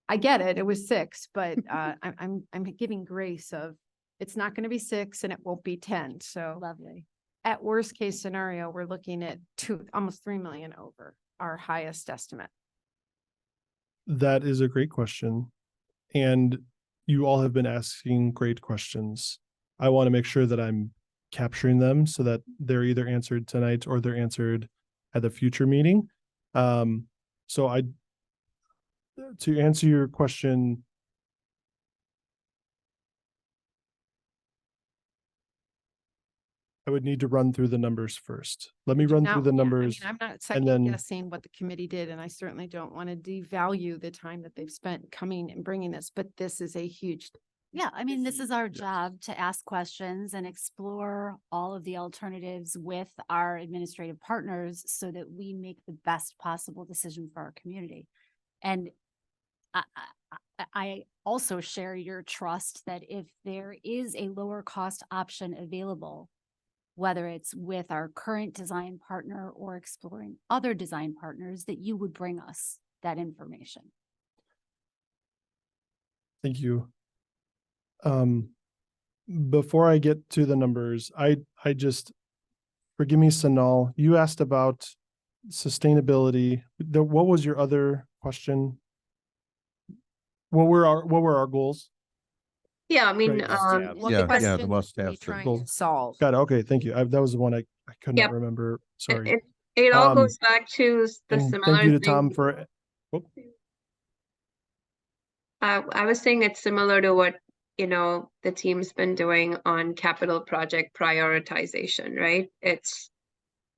I get it. It was 6, but I'm giving grace of it's not going to be 6 and it won't be 10. So Lovely. at worst case scenario, we're looking at almost 3 million over our highest estimate. That is a great question. And you all have been asking great questions. I want to make sure that I'm capturing them so that they're either answered tonight or they're answered at the future meeting. So to answer your question, I would need to run through the numbers first. Let me run through the numbers. I'm not and second then- guessing what the committee did, and I certainly don't want to devalue the time that they've spent coming and bringing this, but this is a huge. Yeah, I mean, this is our job to ask questions and explore all of the alternatives with our administrative partners so that we make the best possible decision for our community. And I also share your trust that if there is a lower cost option available, whether it's with our current design partner or exploring other design partners, that you would bring us that information. Thank you. Before I get to the numbers, I just, forgive me, Sanal, you asked about sustainability. What was your other question? What were our goals? Yeah, I mean, Right. Yeah. What Yeah, questions the are must-have we trying goals. to solve? Got it. Okay, thank you. That was the one I could not Yep. remember. Sorry. It all Um, goes back to the And similar thank you to thing. Tom for, I was saying it's similar to what, the team's been doing on capital project prioritization, right? It's,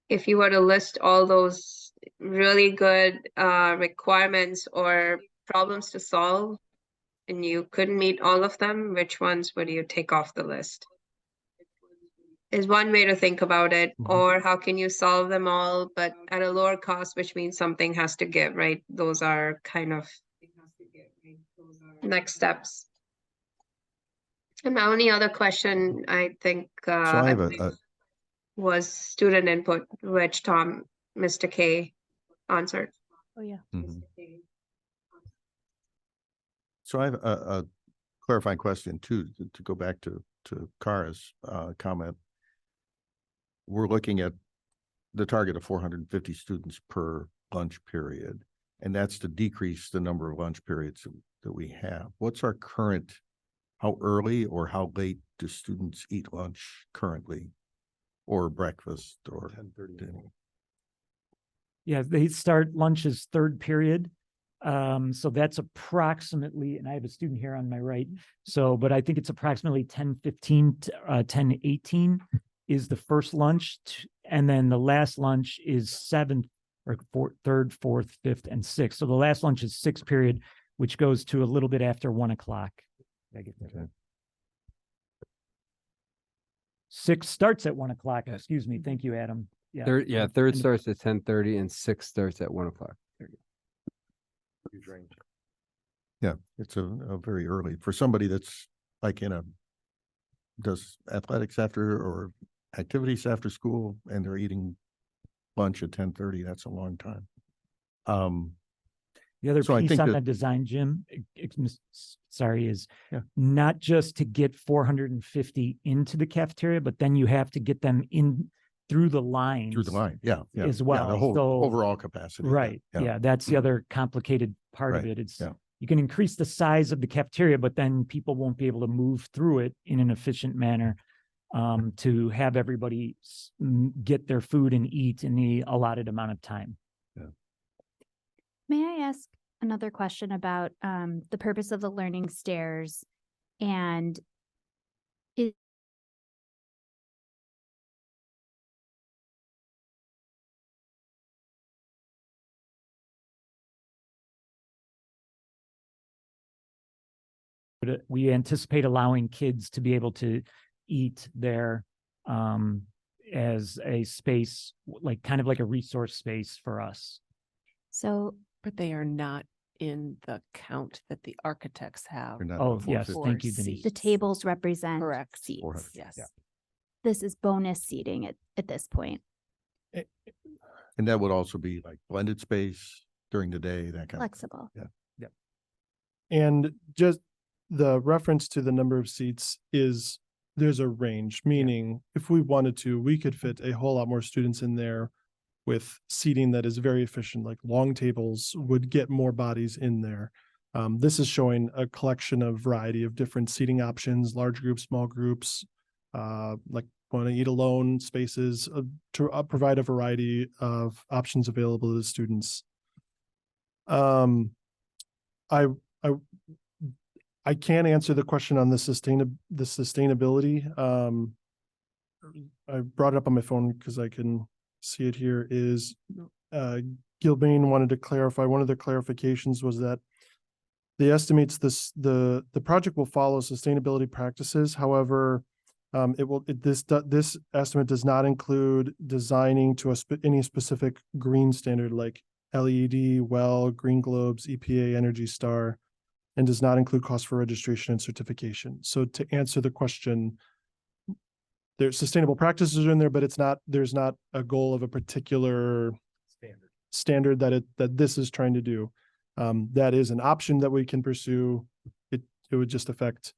if you were to list all those really good requirements or problems to solve, and you couldn't meet all of them, which ones would you take off the list? Is one way to think about it. Mhm. Or how can you solve them all, but at a lower cost, which means something has to give, right? Those are kind of next steps. And my only other question, I think, So I have believe was student input, which Mr. K answered. Oh, yeah. Mhm. So I have a clarifying question too, to go back to Kara's comment. We're looking at the target of 450 students per lunch period, and that's to decrease the number of lunch periods that we have. What's our current, how early or how late do students eat lunch currently? Or breakfast or 10:30. dinner? Yeah, they start lunches third period. So that's approximately, and I have a student here on my right. So, but I think it's approximately 10:15 to 10:18 is the first lunch. And then the last lunch is third, fourth, fifth, and sixth. So the last lunch is sixth period, which goes to a little bit after 1 o'clock. Did I get that right? 6 starts at 1 o'clock. Yeah. Excuse me. Thank you, Adam. Yeah. Third And- starts at 10:30 and 6 starts at 1 o'clock. Huge range. Yeah, it's a very early for somebody that's like does athletics after or activities after school and they're eating lunch at 10:30. That's a long time. The other So I piece think on that- the design, Jim, sorry, is Yeah. not just to get 450 into the cafeteria, but then you have to get them in through the lines. Through the line, yeah. as Yeah, well. the whole So- overall capacity. yeah, Right, yeah, that's the other complicated part of Right, it. It's, yeah. you can increase the size of the cafeteria, but then people won't be able to move through it in an efficient manner to have everybody get their food and eat in the allotted amount of time. May I ask, another question about the purpose of the learning stairs and it But we anticipate allowing kids to be able to eat there as a space, like kind of like a resource space for us. so But they are not in the count that the architects have. They're not Oh, the yes, 450. thank you, Denise. the tables represent Correct. seats. 400, Yes. yeah. This is bonus seating at this point. And that would also be like blended space during the day, that kind of. Flexible. And just the reference to the number of seats is there's a range, meaning if we wanted to, we could fit a whole lot more students in there with seating that is very efficient, like long tables would get more bodies in there. This is showing a collection of variety of different seating options, large groups, small groups, like want to eat alone spaces to provide a variety of options available to the students. I can't answer the question on the sustainability. I brought it up on my phone because I can see it here is Gilbane wanted to clarify, one of the clarifications was that the estimates the project will follow sustainability practices. However, this estimate does not include designing to any specific green standard like LED, WELL, Green Globes, EPA, Energy Star, and does not include cost for registration and certification. So to answer the question, there's sustainable practices are in there, but there's not a goal of a particular standard that this is trying to do. That is an option that we can pursue. It would just affect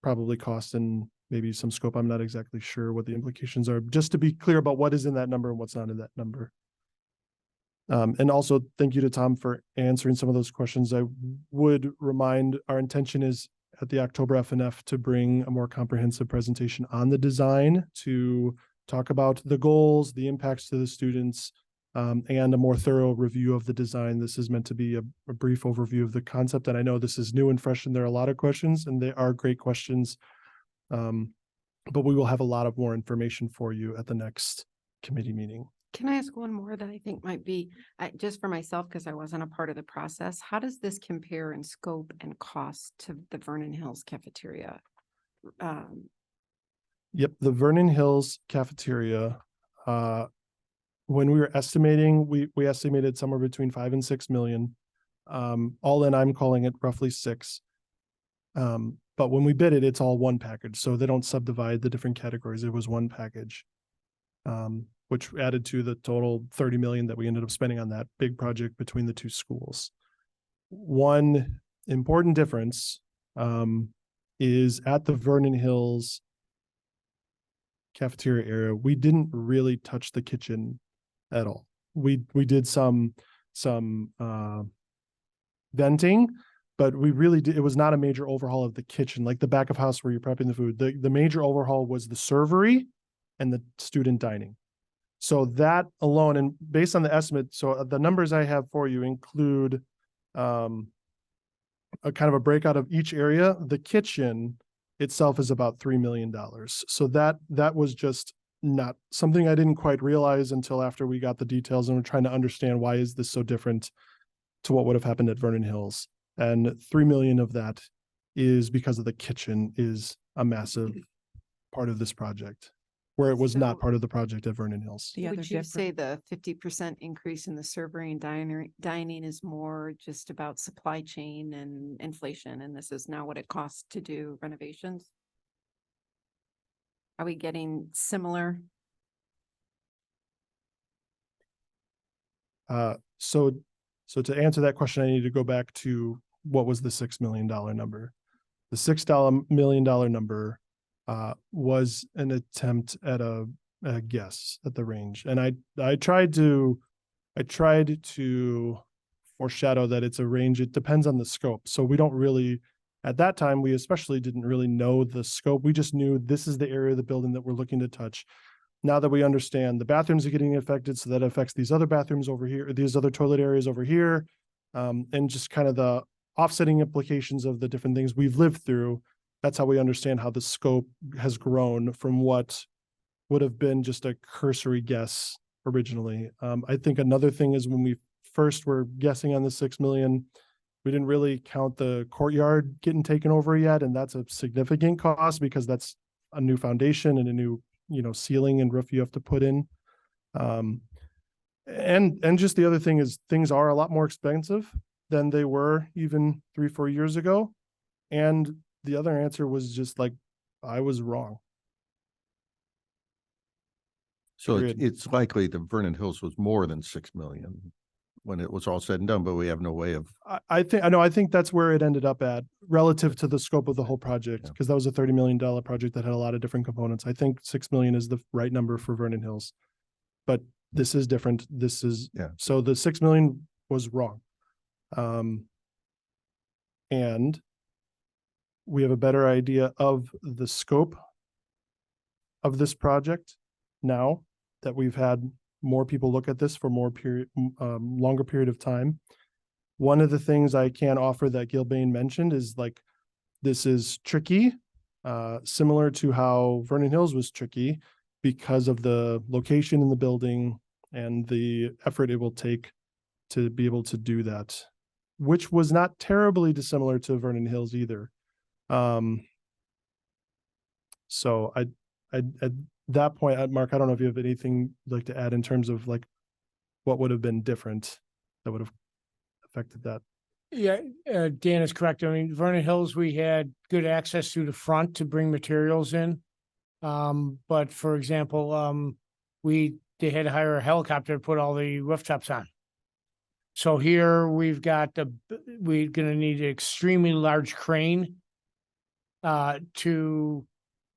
probably cost and maybe some scope. I'm not exactly sure what the implications are, just to be clear about what is in that number and what's not in that number. And also thank you to Tom for answering some of those questions. I would remind our intention is at the October FNF to bring a more comprehensive presentation on the design to talk about the goals, the impacts to the students, and a more thorough review of the design. This is meant to be a brief overview of the concept. And I know this is new and fresh and there are a lot of questions and they are great questions. But we will have a lot of more information for you at the next committee meeting. Can I ask one more that I think might be, just for myself, because I wasn't a part of the process, how does this compare in scope and cost to the Vernon Hills cafeteria? Yep, the Vernon Hills cafeteria, when we were estimating, we estimated somewhere between 5 and 6 million. All in, I'm calling it roughly 6. But when we bid it, it's all one package. So they don't subdivide the different categories. It was one package, which added to the total 30 million that we ended up spending on that big project between the two schools. One important difference is at the Vernon Hills cafeteria area, we didn't really touch the kitchen at all. We did some venting, but we really did, it was not a major overhaul of the kitchen, like the back of house where you're prepping the food. The major overhaul was the servery and the student dining. So that alone, and based on the estimate, so the numbers I have for you include a kind of a breakout of each area. The kitchen itself is about $3 million. So that was just not something I didn't quite realize until after we got the details and we're trying to understand why is this so different to what would have happened at Vernon Hills. And 3 million of that is because of the kitchen is a massive part of this project, where it was not So- part of the project at Vernon Hills. The other Would you say difference, the 50% increase in the servery and dining is more just about supply chain and inflation, and this is now what it costs to do renovations? Are we getting similar? So to answer that question, I need to go back to what was the $6 million number. The $6 million number was an attempt at a guess at the range. And I tried to foreshadow that it's a range. It depends on the scope. So we don't really, at that time, we especially didn't really know the scope. We just knew this is the area of the building that we're looking to touch. Now that we understand the bathrooms are getting affected, so that affects these other bathrooms over here, these other toilet areas over here. and just kind of the offsetting implications of the different things we've lived through. That's how we understand how the scope has grown from what would have been just a cursory guess originally. I think another thing is when we first were guessing on the 6 million, we didn't really count the courtyard getting taken over yet. And that's a significant cost because that's a new foundation and a new, ceiling and roof you have to put in. And just the other thing is things are a lot more expensive than they were even 3-4 years ago. And the other answer was just like, I was wrong. So Period. it's likely that Vernon Hills was more than 6 million when it was all said and done, but we have no way of, I think that's where it ended up at relative to the scope of the whole project, Yeah. because that was a $30 million project that had a lot of different components. I think 6 million is the right number for Vernon Hills, but this is different. This is, Yeah. So the 6 million was wrong. And we have a better idea of the scope of this project now that we've had more people look at this for longer period of time. One of the things I can offer that Gilbane mentioned is like, this is tricky, similar to how Vernon Hills was tricky because of the location in the building and the effort it will take to be able to do that, which was not terribly dissimilar to Vernon Hills either. So at that point, Mark, I don't know if you have anything you'd like to add in terms of like what would have been different that would have affected that. Yeah, Dan is correct. I mean, Vernon Hills, we had good access through the front to bring materials in. But for example, they had to hire a helicopter to put all the rooftops on. So here we're gonna need an extremely large crane to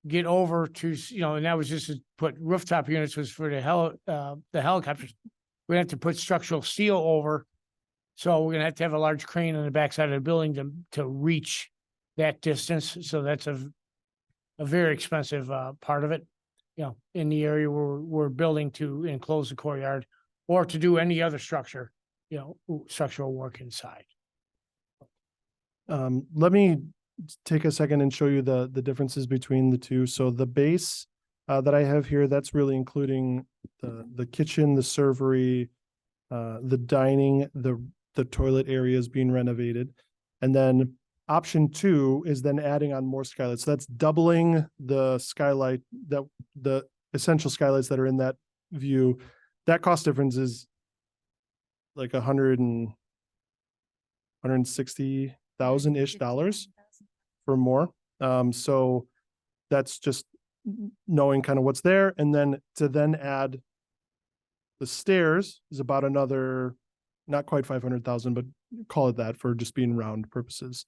get over to, and that was just to put rooftop units was for the helicopters. We're gonna have to put structural steel over. So we're gonna have to have a large crane on the backside of the building to reach that distance. So that's a very expensive part of it, in the area where we're building to enclose the courtyard or to do any other structure, structural work inside. Let me take a second and show you the differences between the two. So the base that I have here, that's really including the kitchen, the servery, the dining, the toilet areas being renovated. And then option 2 is then adding on more skylights. So that's doubling the skylight, that the essential skylights that are in that view. That cost difference is like $160,000-ish for more. So that's just knowing kind of what's there. And then to then add the stairs is about another, not quite 500,000, but call it that for just being round purposes.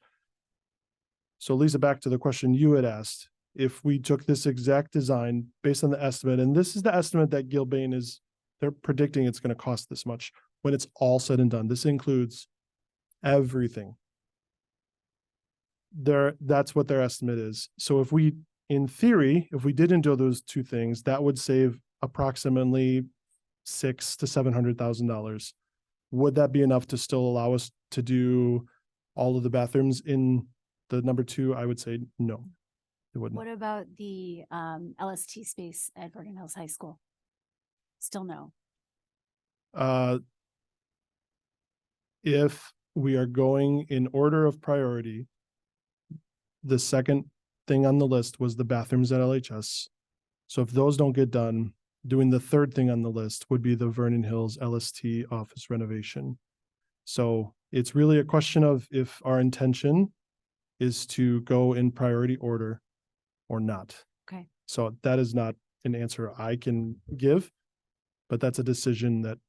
So Lisa, back to the question you had asked, if we took this exact design based on the estimate, and this is the estimate that Gilbane they're predicting it's going to cost this much when it's all said and done. This includes everything. That's what their estimate is. So if we, in theory, if we didn't do those two things, that would save approximately $600,000 to $700,000. Would that be enough to still allow us to do all of the bathrooms in the number 2? I would say no, it wouldn't. What about the LST space at Vernon Hills High School? Still no. If we are going in order of priority, the second thing on the list was the bathrooms at LHS. So if those don't get done, doing the third thing on the list would be the Vernon Hills LST office renovation. So it's really a question of if our intention is to go in priority order or not. Okay. So that is not an answer I can give, but that's a decision that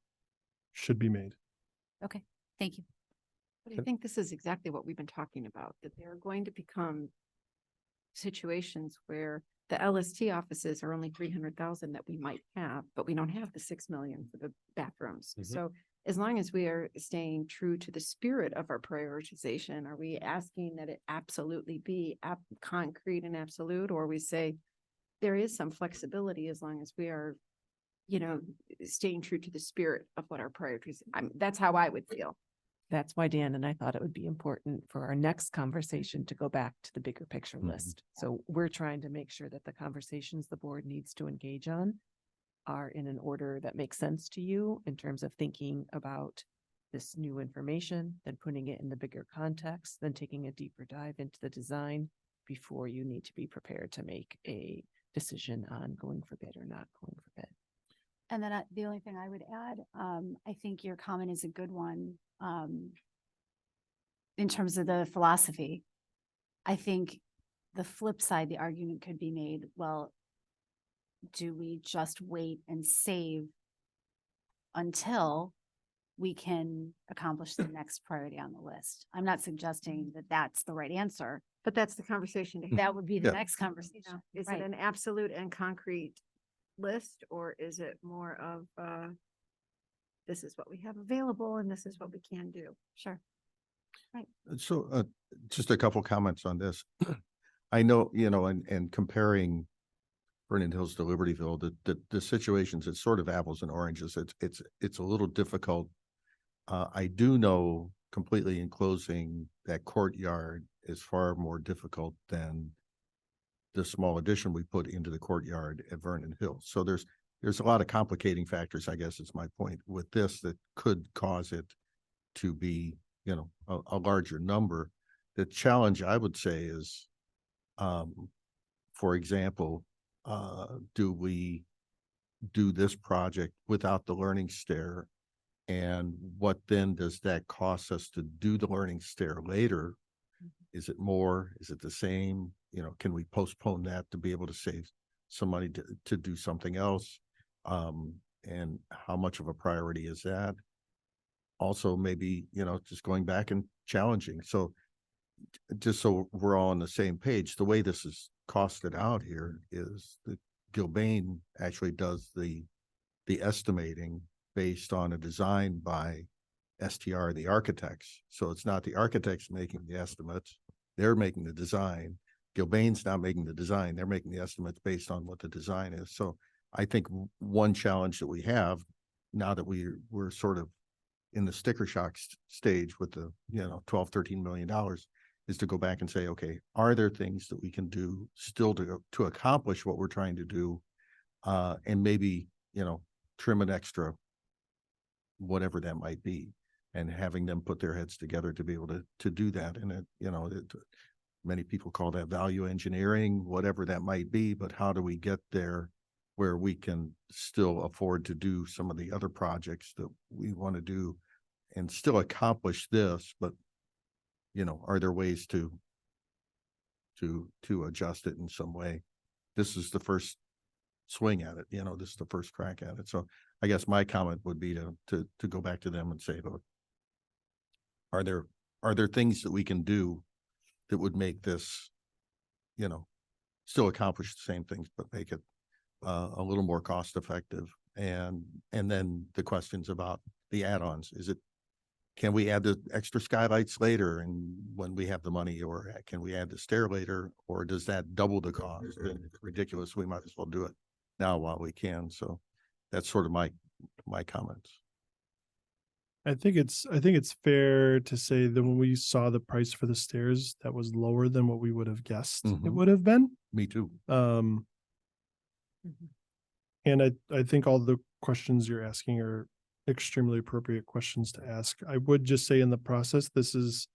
should be made. Okay, thank you. But I think this is exactly what we've been talking about, that there are going to become situations where the LST offices are only 300,000 that we might have, but we don't have the 6 million for the bathrooms. Mhm. So as long as we are staying true to the spirit of our prioritization, are we asking that it absolutely be concrete and absolute, or we say there is some flexibility as long as we are, staying true to the spirit of what our priorities, that's how I would feel. That's why Dan and I thought it would be important for our next conversation to go back to the bigger picture Mhm. list. So we're trying to make sure that the conversations the board needs to engage on are in an order that makes sense to you in terms of thinking about this new information, then putting it in the bigger context, then taking a deeper dive into the design before you need to be prepared to make a decision on going for bid or not going for bid. And then the only thing I would add, I think your comment is a good one. In terms of the philosophy, I think the flip side, the argument could be made, well, do we just wait and save until we can accomplish the next priority on the list? I'm not suggesting that that's the right answer. But that's the conversation to have. That would be the Yeah. next conversation. know. Is Right. it an absolute and concrete list, or is it more of, this is what we have available and this is what we can do? Sure. So, just a couple comments on this. I know, and comparing Vernon Hills to Libertyville, the situations, it's sort of apples and oranges. It's a little difficult. I do know completely enclosing that courtyard is far more difficult than the small addition we put into the courtyard at Vernon Hills. So there's a lot of complicating factors, I guess is my point with this, that could cause it to be, a larger number. The challenge I would say is, for example, do we do this project without the learning stair? And what then does that cost us to do the learning stair later? Is it more? Is it the same? Can we postpone that to be able to save some money to do something else? And how much of a priority is that? Also, maybe, just going back and challenging. So just so we're all on the same page, the way this is costed out here is that Gilbane actually does the estimating based on a design by STR, the architects. So it's not the architects making the estimates, they're making the design. Gilbane's not making the design, they're making the estimates based on what the design is. So I think one challenge that we have now that we're sort of in the sticker shock stage with the, $12-13 million is to go back and say, okay, are there things that we can do still to accomplish what we're trying to do? And maybe, trim an extra, whatever that might be, and having them put their heads together to be able to do that. And many people call that value engineering, whatever that might be, but how do we get there where we can still afford to do some of the other projects that we want to do and still accomplish this, but are there ways to adjust it in some way? This is the first swing at it, this is the first crack at it. So I guess my comment would be to go back to them and say, look, are there things that we can do that would make this, still accomplish the same things, but make it a little more cost effective? And then the questions about the add-ons, can we add the extra skylights later and when we have the money, or can we add the stair later, or does that double the cost? It's ridiculous. We might as well do it now while we can. So that's sort of my comments. I think it's fair to say that when we saw the price for the stairs, that was lower than what we would have guessed it Mhm. would have been. Me too. And I think all the questions you're asking are extremely appropriate questions to ask. I would just say in the process, this is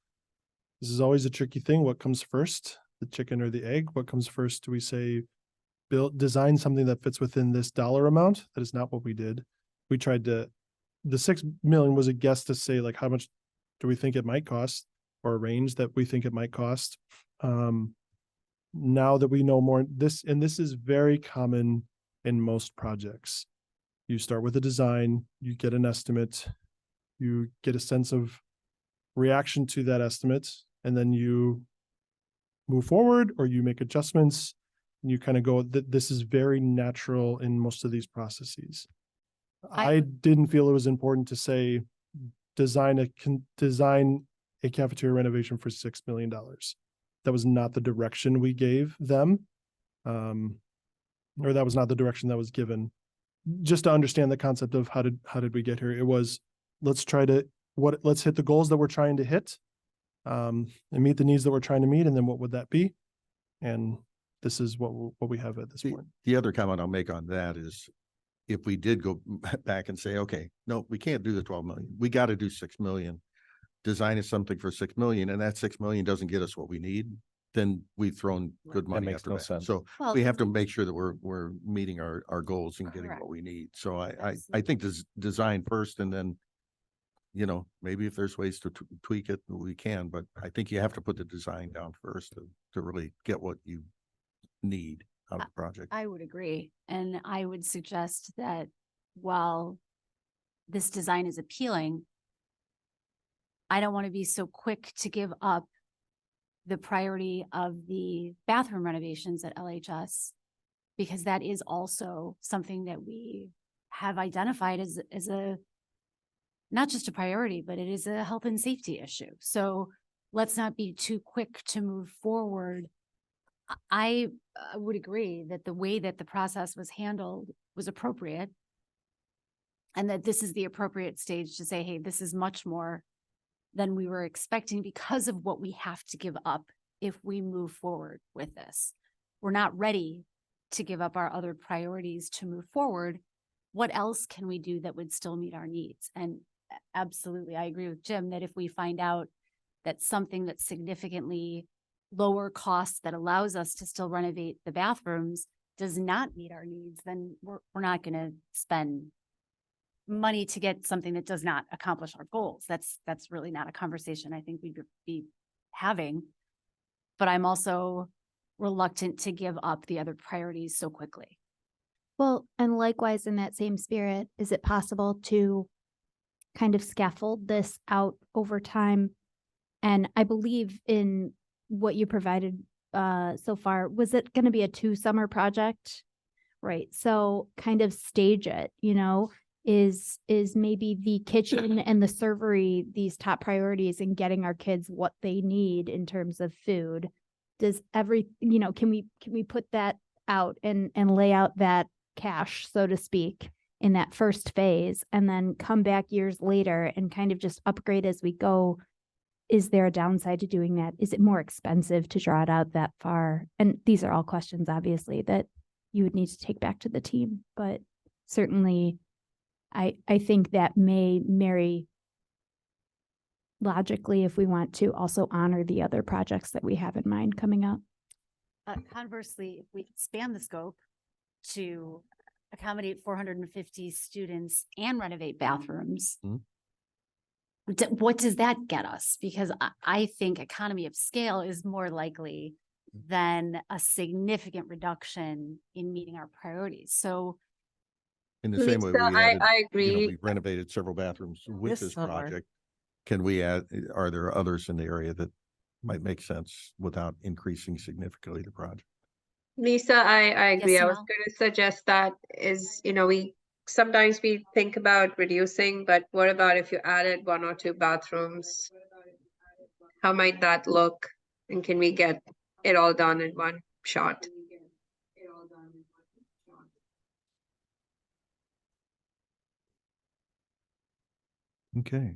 always a tricky thing. What comes first, the chicken or the egg? What comes first? Do we say design something that fits within this dollar amount? That is not what we did. We tried to, the 6 million was a guess to say, like, how much do we think it might cost, or a range that we think it might cost. Now that we know more, this is very common in most projects. You start with a design, you get an estimate, you get a sense of reaction to that estimate, and then you move forward or you make adjustments. And you kind of go, this is very natural in most of these processes. I didn't feel it was important to say, design a cafeteria renovation for $6 million. That was not the direction we gave them. Or that was not the direction that was given. Just to understand the concept of how did we get here? It was, let's try to let's hit the goals that we're trying to hit, and meet the needs that we're trying to meet. And then what would that be? And this is what we have at this point. The other comment I'll make on that is if we did go back and say, okay, no, we can't do the 12 million. We got to do 6 million. Design is something for 6 million, and that 6 million doesn't get us what we need, then we've thrown good money makes after no that. sense. So Well, we have to make sure that we're meeting our goals and getting Correct. what we need. So I Absolutely. think design first, and then, you know, maybe if there's ways to tweak it, we can, but I think you have to put the design down first to really get what you need out of the project. I would agree. And I would suggest that while this design is appealing, I don't want to be so quick to give up the priority of the bathroom renovations at LHS, because that is also something that we have identified as a, not just a priority, but it is a health and safety issue. So let's not be too quick to move forward. I would agree that the way that the process was handled was appropriate, and that this is the appropriate stage to say, hey, this is much more than we were expecting because of what we have to give up if we move forward with this. We're not ready to give up our other priorities to move forward. What else can we do that would still meet our needs? And absolutely, I agree with Jim that if we find out that something that's significantly lower cost that allows us to still renovate the bathrooms does not meet our needs, then we're not going to spend money to get something that does not accomplish our goals. That's really not a conversation I think we'd be having. But I'm also reluctant to give up the other priorities so quickly. Well, and likewise, in that same spirit, is it possible to kind of scaffold this out over time? And I believe in what you provided so far. Was it going to be a 2-summer project? Right. So kind of stage it, you know, is maybe the kitchen and the servery these top priorities in getting our kids what they need in terms of food? Does you know, can we put that out and lay out that cash, so to speak, in that first phase, and then come back years later and kind of just upgrade as we go? Is there a downside to doing that? Is it more expensive to draw it out that far? And these are all questions, obviously, that you would need to take back to the team, but certainly I think that may marry logically if we want to also honor the other projects that we have in mind coming up. Conversely, if we expand the scope to accommodate 450 students and renovate bathrooms, what does that get us? Because I think economy of scale is more likely than a significant reduction in meeting our priorities. So In the same way, Lisa, we added, I you know, agree. we renovated several bathrooms with This this summer. project. Can we add, are there others in the area that might make sense without increasing significantly the project? Lisa, I agree. Yes, I was Mel? going to suggest that is, you know, sometimes we think about reducing, but what about if you added 1 or 2 bathrooms? How might that look? And can we get it all done in one shot? Okay.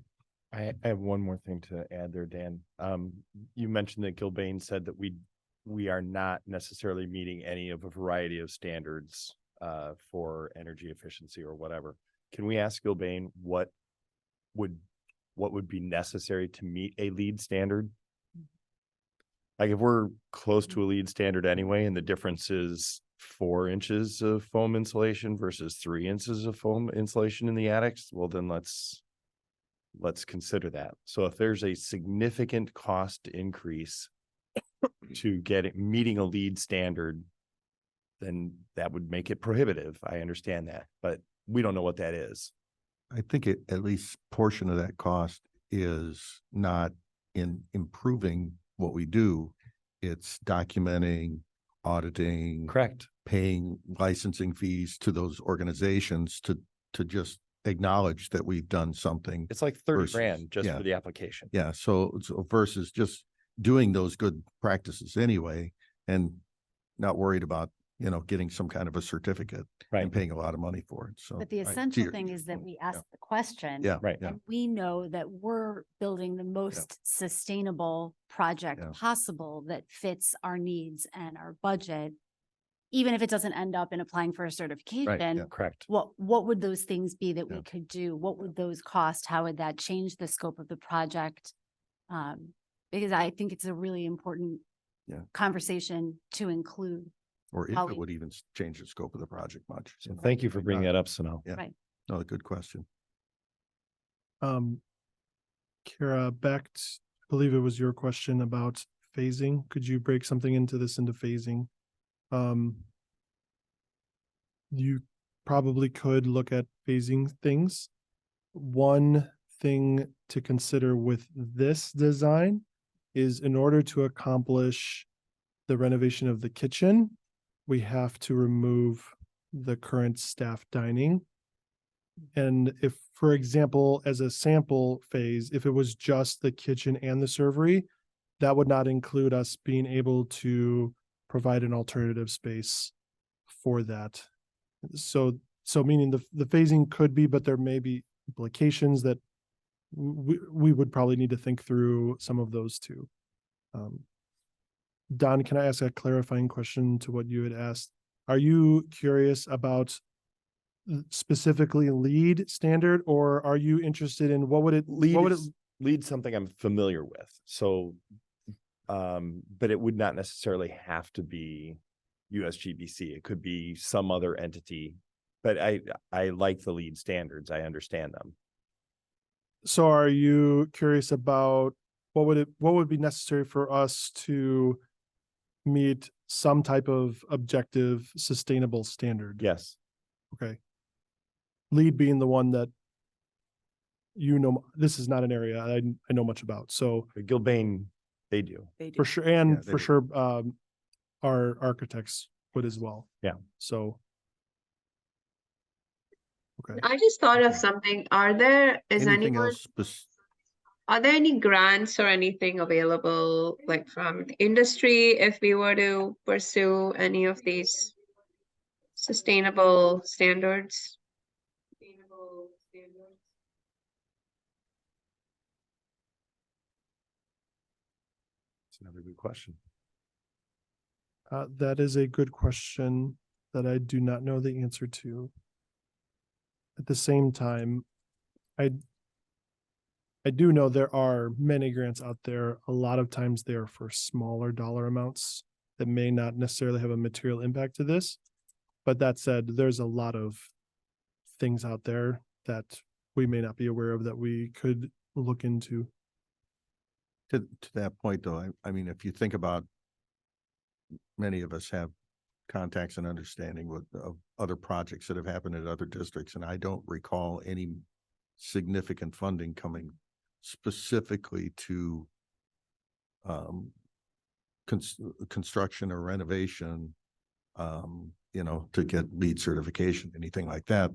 I have one more thing to add there, Dan. You mentioned that Gilbane said that we are not necessarily meeting any of a variety of standards for energy efficiency or whatever. Can we ask Gilbane what would be necessary to meet a LEED standard? Like if we're close to a LEED standard anyway, and the difference is 4 inches of foam insulation versus 3 inches of foam insulation in the attics, well, then let's consider that. So if there's a significant cost increase to meeting a LEED standard, then that would make it prohibitive. I understand that, but we don't know what that is. I think at least portion of that cost is not in improving what we do. It's documenting, auditing, Correct. paying licensing fees to those organizations to just acknowledge that we've done something. It's like 30 versus- grand just yeah. for the application. Yeah, so versus just doing those good practices anyway and not worried about getting some kind of a certificate Right. and paying a lot of money for it. So. But the I see essential your- thing is that we yeah. ask the question. Yeah. Right. Yeah. And we know that we're building the most sustainable project Yeah. possible that fits our needs and our budget. Even if it doesn't end up in applying for a certification, Correct. what would those things be that Yeah. we could do? What would those cost? How would that change the scope of the project? Because I think it's a really important Yeah. conversation to include. Or if how it we- would even change the scope of the project much. So thank you for bringing that up, Sunil. Yeah. Right. No, good question. Kara, I believe it was your question about phasing. Could you break something into phasing? You probably could look at phasing things. One thing to consider with this design is in order to accomplish the renovation of the kitchen, we have to remove the current staff dining. And if, for example, as a sample phase, if it was just the kitchen and the servery, that would not include us being able to provide an alternative space for that. So meaning the phasing could be, but there may be implications that we would probably need to think through some of those too. Don, can I ask a clarifying question to what you had asked? Are you curious about specifically lead standard, or are you interested in what would it Lead something I'm familiar with. So, but it would not necessarily have to be USGBC. It could be some other entity, but I like the lead standards. I understand them. So are you curious about what would be necessary for us to meet some type of objective sustainable standard? Yes. Okay. Lead being the one that this is not an area I know much about. So Gilbane, they do. They do. for sure, and Yeah, they for do. sure, our architects would as well. Yeah. So. Okay. I just thought of Okay. something. Anything else? Are there any grants or anything available, like from the industry, if we were to pursue any of these sustainable standards? It's another good question. That is a good question that I do not know the answer to. At the same time, I do know there are many grants out there. A lot of times they are for smaller dollar amounts that may not necessarily have a material impact to this. But that said, there's a lot of things out there that we may not be aware of that we could look into. To that point, though, I mean, if you think about, many of us have contacts and understanding of other projects that have happened at other districts, and I don't recall any significant funding coming specifically to construction or renovation, to get LEED certification, anything like that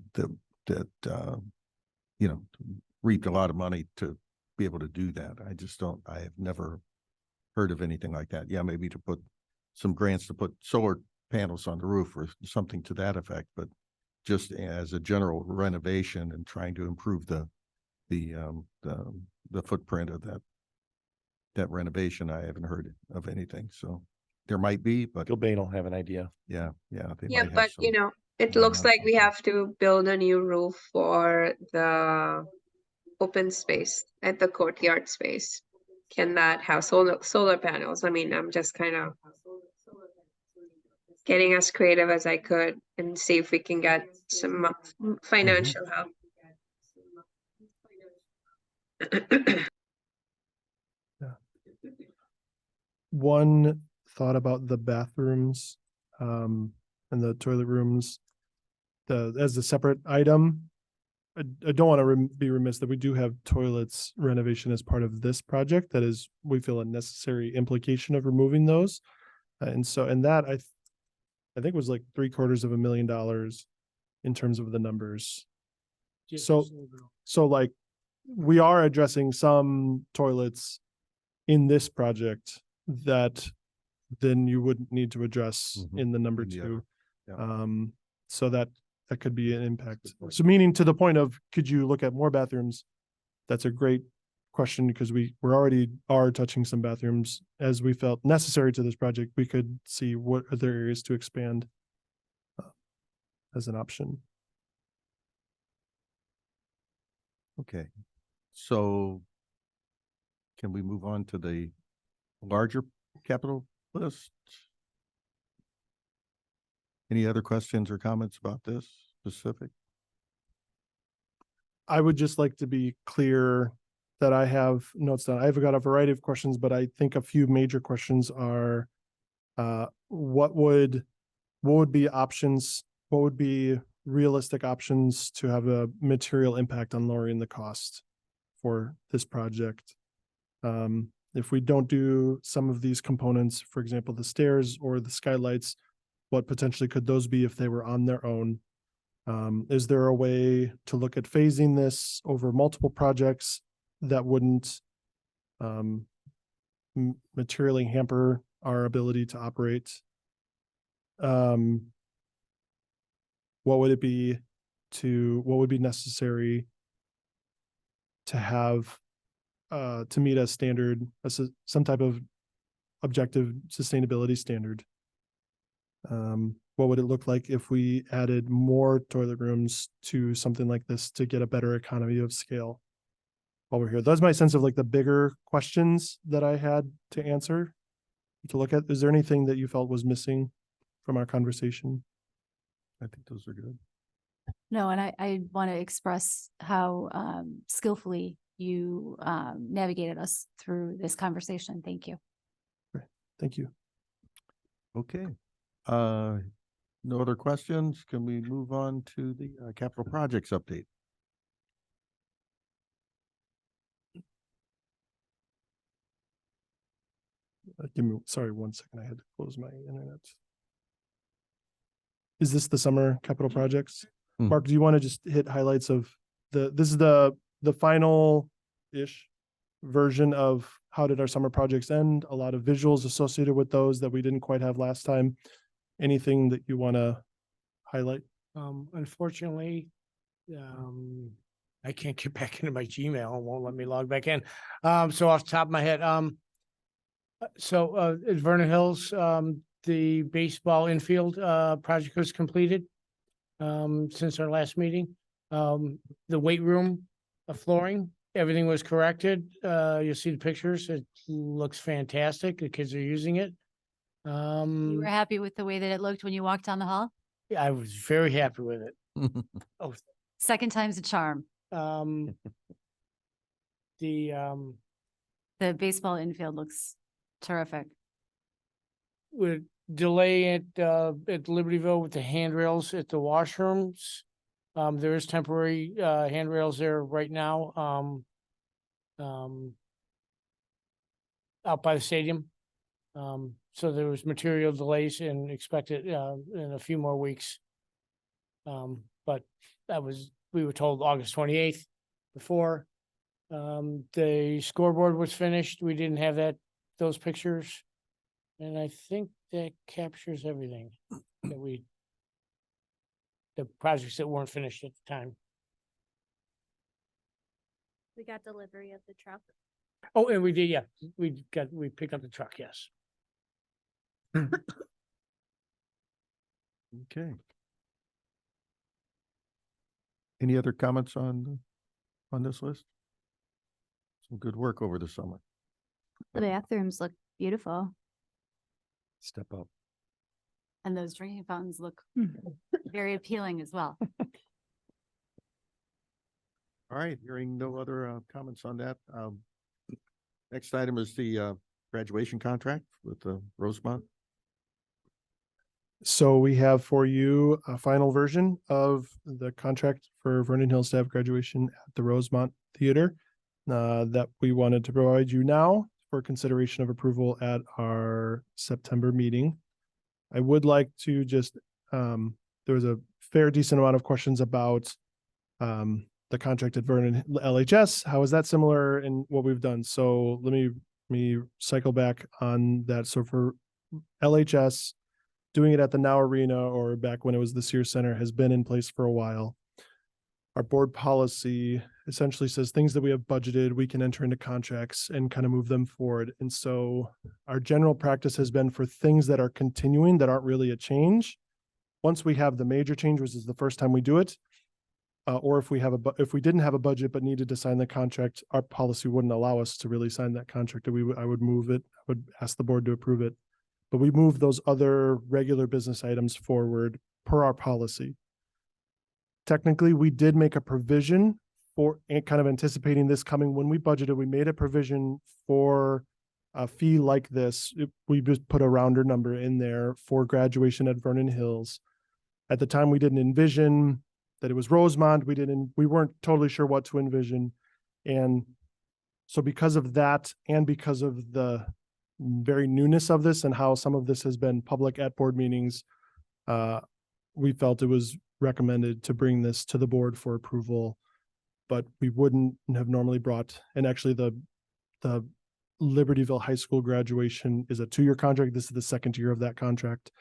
reaped a lot of money to be able to do that. I have never heard of anything like that. Yeah, maybe to put some grants to put solar panels on the roof or something to that effect, but just as a general renovation and trying to improve the footprint of that renovation, I haven't heard of anything. So there might be, but Gilbane will have an idea. yeah. They Yeah, might have but some. it might looks have like we something. have to build a new roof for the open space at the courtyard space. Can that have solar panels? I mean, I'm just kind of getting as creative as I could and see if we can get some financial help. One thought about the bathrooms and the toilet rooms as a separate item. I don't want to be remiss that we do have toilets renovation as part of this project. That is, we feel a necessary implication of removing those. And that I think was like $750,000 in terms of the numbers. So like we are addressing some toilets in this project that then you wouldn't need to address Mhm. in the number In the two. Yeah. So that could be an impact. So meaning to the point of, could you look at more bathrooms? That's a great question because we're already touching some bathrooms as we felt necessary to this project. We could see what other areas to expand as an option. Okay, so can we move on to the larger capital list? Any other questions or comments about this specific? I would just like to be clear that I have notes down. I've got a variety of questions, but I think a few major questions are what would be options? What would be realistic options to have a material impact on lowering the cost for this project? If we don't do some of these components, for example, the stairs or the skylights, what potentially could those be if they were on their own? Is there a way to look at phasing this over multiple projects that wouldn't materially hamper our ability to operate? What would be necessary to have to meet a standard, some type of objective sustainability standard? What would it look like if we added more toilet rooms to something like this to get a better economy of scale while we're here? That's my sense of like the bigger questions that I had to answer, to look at. Is there anything that you felt was missing from our conversation? I think those are good. No, and I want to express how skillfully you navigated us through this conversation. Thank you. Thank you. Okay. No other questions? Can we move on to the capital projects update? Sorry, 1 second. I had to close my internet. Is this the summer capital projects? Hmm. Mark, do you want to just hit highlights of this is the final-ish version of how did our summer projects end? A lot of visuals associated with those that we didn't quite have last time. Anything that you want to highlight? Unfortunately, I can't get back into my Gmail. It won't let me log back in. So off the top of my head, at Vernon Hills, the baseball infield project was completed since our last meeting. The weight room flooring, everything was corrected. You'll see the pictures. It looks fantastic. The kids are using it. You were happy with the way that it looked when you walked down the hall? Yeah, I was very happy with it. Second time's a charm. The baseball infield looks terrific. We're delay at Libertyville with the handrails at the washrooms. There is temporary handrails there right now. Out by the stadium. So there was material delays and expected in a few more weeks. But we were told August 28th before. The scoreboard was finished. We didn't have those pictures. And I think that captures everything that the projects that weren't finished at the time. We got delivery of the truck. Oh, and we did, yeah. We picked up the truck, yes. Okay. Any other comments on this list? Some good work over the summer. The bathrooms look beautiful. Step up. And those drinking fountains look very appealing as well. All right, hearing no other comments on that. Next item is the graduation contract with Rosemont. So we have for you a final version of the contract for Vernon Hills to have graduation at the Rosemont Theater that we wanted to provide you now for consideration of approval at our September meeting. I would like to just, there was a fair decent amount of questions about the contract at Vernon LHS. How is that similar in what we've done? So let me cycle back on that. So for LHS, doing it at the Now Arena or back when it was the Sears Center has been in place for a while. Our board policy essentially says things that we have budgeted, we can enter into contracts and kind of move them forward. And so our general practice has been for things that are continuing, that aren't really a change. Once we have the major change, which is the first time we do it, or if we have if we didn't have a budget but needed to sign the contract, our policy wouldn't allow us to really sign that contract. I would move it. I would ask the board to approve it. But we move those other regular business items forward per our policy. Technically, we did make a provision for kind of anticipating this coming. When we budgeted, we made a provision for a fee like this. We just put a rounder number in there for graduation at Vernon Hills. At the time, we didn't envision that it was Rosemont. We weren't totally sure what to envision. And so because of that, and because of the very newness of this and how some of this has been public at board meetings, we felt it was recommended to bring this to the board for approval, but we wouldn't have normally brought, and actually the Libertyville High School graduation is a 2-year contract. This is the second year of that contract.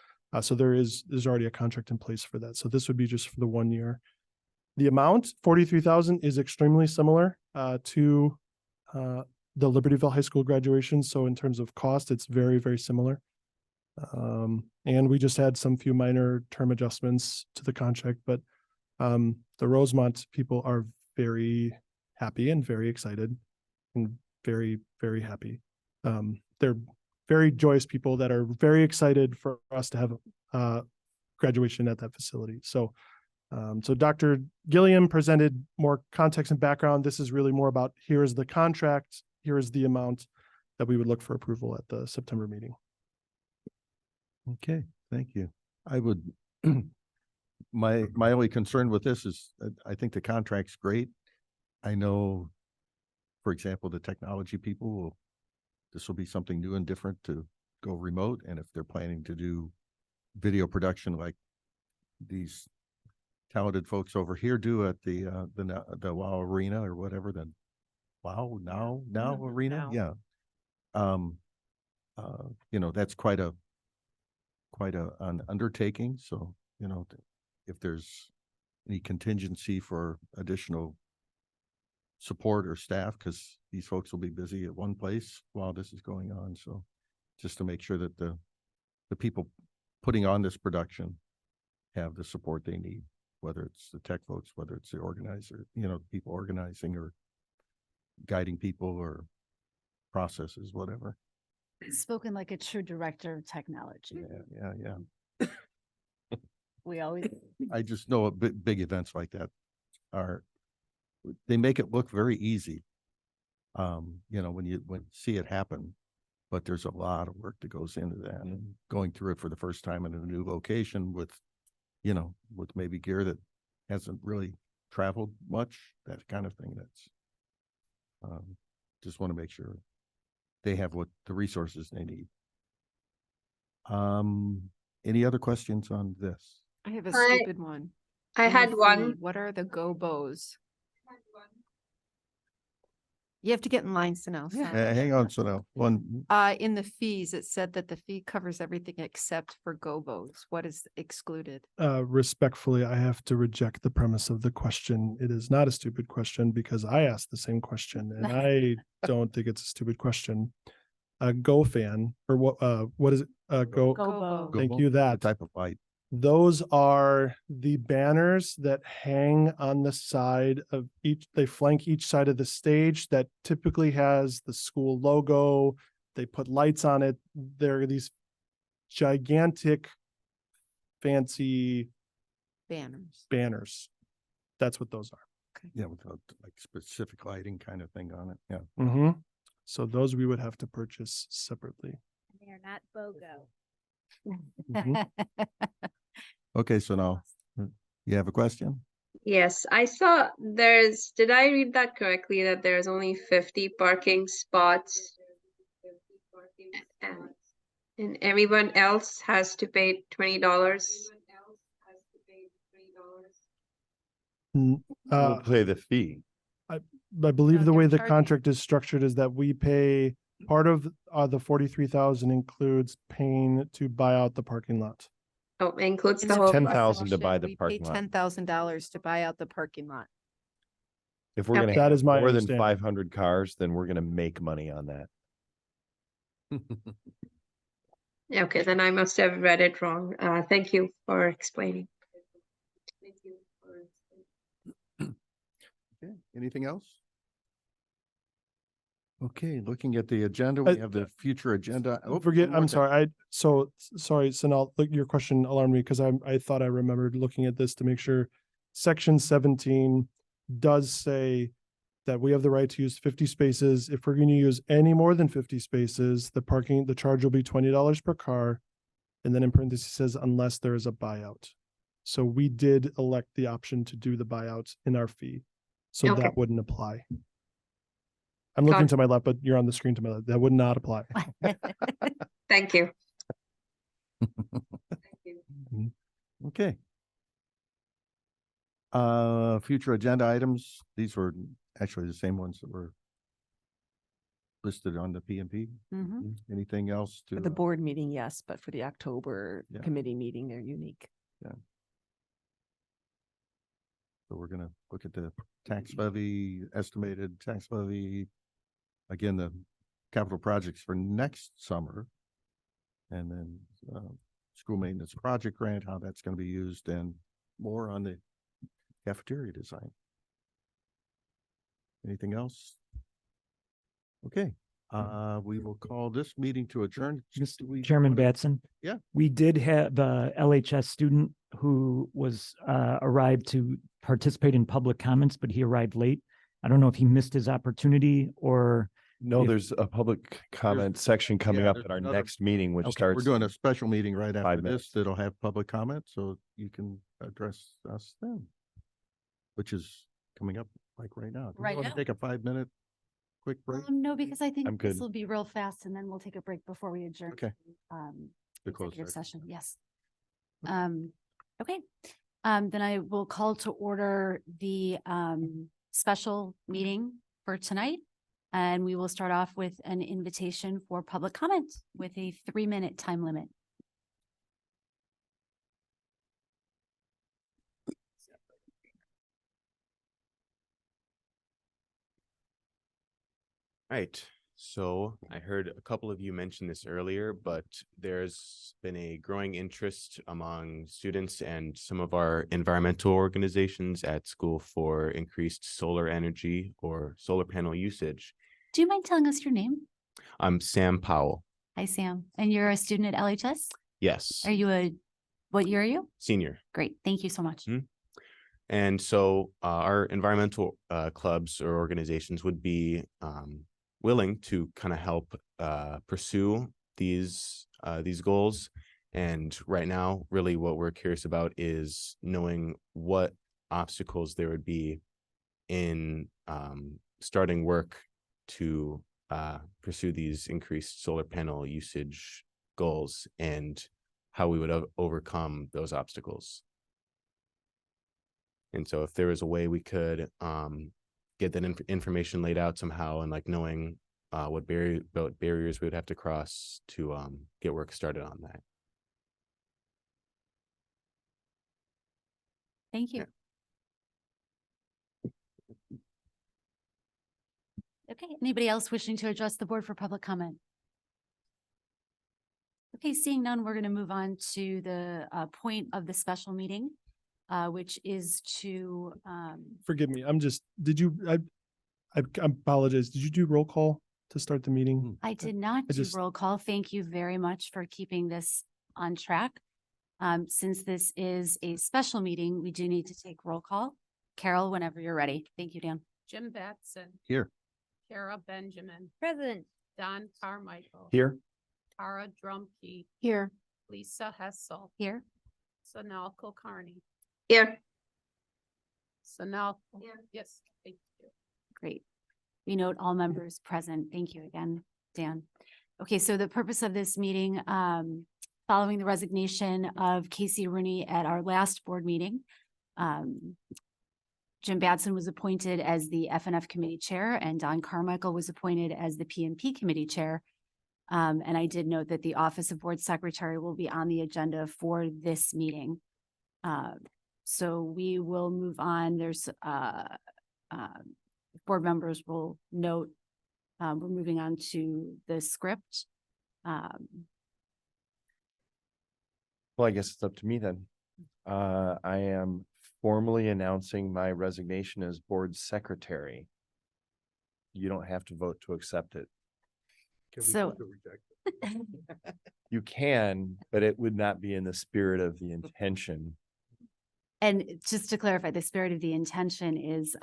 So there's already a contract in place for that. So this would be just for the 1 year. The amount, $43,000, is extremely similar to the Libertyville High School graduation. So in terms of cost, it's very, very similar. And we just had some few minor term adjustments to the contract, but the Rosemont people are very happy and very excited and very, very happy. They're very joyous people that are very excited for us to have graduation at that facility. So Dr. Gilliam presented more context and background. This is really more about, here is the contract, here is the amount that we would look for approval at the September meeting. Okay, thank you. I would, my only concern with this is, I think the contract's great. I know, for example, the technology people this will be something new and different to go remote. And if they're planning to do video production like these talented folks over here do at the WOW Arena or whatever, then WOW now Arena. Yeah. That's quite an undertaking. So, if there's any contingency for additional support or staff, because these folks will be busy at one place while this is going on. So just to make sure that the people putting on this production have the support they need, whether it's the tech folks, whether it's the organizer, people organizing or guiding people or processes, whatever. Spoken like a true director of technology. Yeah. We always. I just know big events like that they make it look very easy. When you see it happen, but there's a lot of work that goes into that, and going through it for the first time in a new location with maybe gear that hasn't really traveled much, that kind of thing. That's just want to make sure they have what the resources they need. Any other questions on this? I have a stupid one. I In the had one. fee, what are the gobos? You have to get in line, Sunil. sorry. Hang on, so now one. In the fees, it said that the fee covers everything except for gobos. What is excluded? Respectfully, I have to reject the premise of the question. It is not a stupid question because I asked the same question and I don't think it's a stupid question. GoFan, or what is it? Go. Gobo. Thank Gobo, you. the That type of light. those are the banners that hang on the side of they flank each side of the stage that typically has the school logo. They put lights on it. They're these gigantic, fancy banners. That's what those are. Yeah, with like specific lighting kind of thing on it. Yeah. Mm-hmm. So those we would have to purchase separately. They are not BOGO. Mhm. Okay, so now you have a question? Yes, I saw did I read that correctly, that there's only 50 parking spots? And everyone else has to pay $20? Mm, We'll pay the fee. I believe No, the way they're the charging. contract is structured is that we pay part of the 43,000 includes paying to buy out the parking lot. Oh, includes In the the whole. 10,000 to buy the We parking lot. $10,000 to buy out the parking lot. If we're gonna Okay. That have is my more than understanding. 500 cars, then we're gonna make money on that. Okay, then I must have read it wrong. Thank you for explaining. Okay, anything else? Okay, looking at the agenda, we have the future agenda. Oh, Forget, one more I'm thing. sorry. Sorry, Sanal, look, your question alarmed me because I thought I remembered looking at this to make sure. Section 17 does say that we have the right to use 50 spaces. If we're going to use any more than 50 spaces, the charge will be $20 per car. And then in parentheses says, unless there is a buyout. So we did elect the option to do the buyouts in our fee. So Okay. that wouldn't apply. I'm Got looking it. to my left, but you're on the screen to my left. That would not apply. Thank you. Okay. Future agenda items. These were actually the same ones that were listed on the PMP. Mhm. Anything else to? For the board meeting, yes, but for the October Yeah. committee meeting, they're unique. So we're gonna look at the tax levy, estimated tax levy. Again, the capital projects for next summer. And then school maintenance project grant, how that's gonna be used, and more on the cafeteria design. Anything else? Okay, we will call this meeting to adjourn. Chairman wanna- Batson. Yeah. We did have a LHS student who was arrived to participate in public comments, but he arrived late. I don't know if he missed his opportunity or No, If- there's a public comment section coming yeah, up there's at our another- next meeting, which Okay, starts. We're doing a special meeting right after 5 this minutes. that'll have public comment, so you can address us then. Which is coming up like right now. Do you Right want to now. take a 5-minute quick break? No, because I I'm think this good. will be real fast and then we'll take a break before we adjourn. Okay. The closed Executive session. session, yes. Okay, then I will call to order the special meeting for tonight. And we will start off with an invitation for public comment with a 3-minute time limit. Right. So I heard a couple of you mention this earlier, but there's been a growing interest among students and some of our environmental organizations at school for increased solar energy or solar panel usage. Do you mind telling us your name? I'm Sam Powell. Hi, Sam. And you're a student at LHS? Yes, Are you what year are you? senior. Great, thank you so much. And so our environmental clubs or organizations would be willing to kind of help pursue these goals. And right now, really what we're curious about is knowing what obstacles there would be in starting work to pursue these increased solar panel usage goals and how we would overcome those obstacles. And so if there was a way we could get that information laid out somehow and like knowing what barriers we would have to cross to get work started on that. Thank you. Okay, anybody else wishing to address the board for public comment? Okay, seeing none, we're going to move on to the point of the special meeting, which is to, Forgive me. I apologize. Did you do roll call to start the meeting? I did not I do just- roll call. Thank you very much for keeping this on track. Since this is a special meeting, we do need to take roll call. Carol, whenever you're ready. Thank you, Dan. Jim Batson, Here. Kara Benjamin, Present. Don Carmichael. Here, Tara Drumkey, Here. Lisa Hessel, Here. Sanal Kulkarni, Here. Sanal. Yes, thank you. Great. We note all members present. Thank you again, Dan. Okay, so the purpose of this meeting, following the resignation of Casey Rooney at our last board meeting, Jim Batson was appointed as the FNF committee chair and Don Carmichael was appointed as the PNP committee chair. And I did note that the Office of Board Secretary will be on the agenda for this meeting. So we will move on. There's, board members will note, we're moving on to the script. Well, I guess it's up to me then. I am formally announcing my resignation as board secretary. You don't have to vote to accept it. Can we So- vote to reject it? You can, but it would not be in the spirit of the intention. And just to clarify, the spirit of the intention is,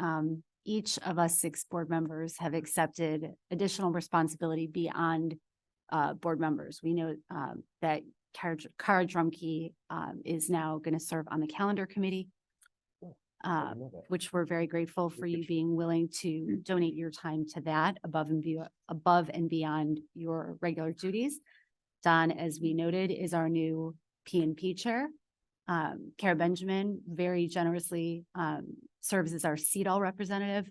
each of us 6 board members have accepted additional responsibility beyond board members. We know that Kara Drumkey is now going to serve on the calendar committee, which we're very grateful for you being willing to donate your time to that above and beyond your regular duties. Don, as we noted, is our new P&P chair. Kara Benjamin very generously serves as our CEDAW representative.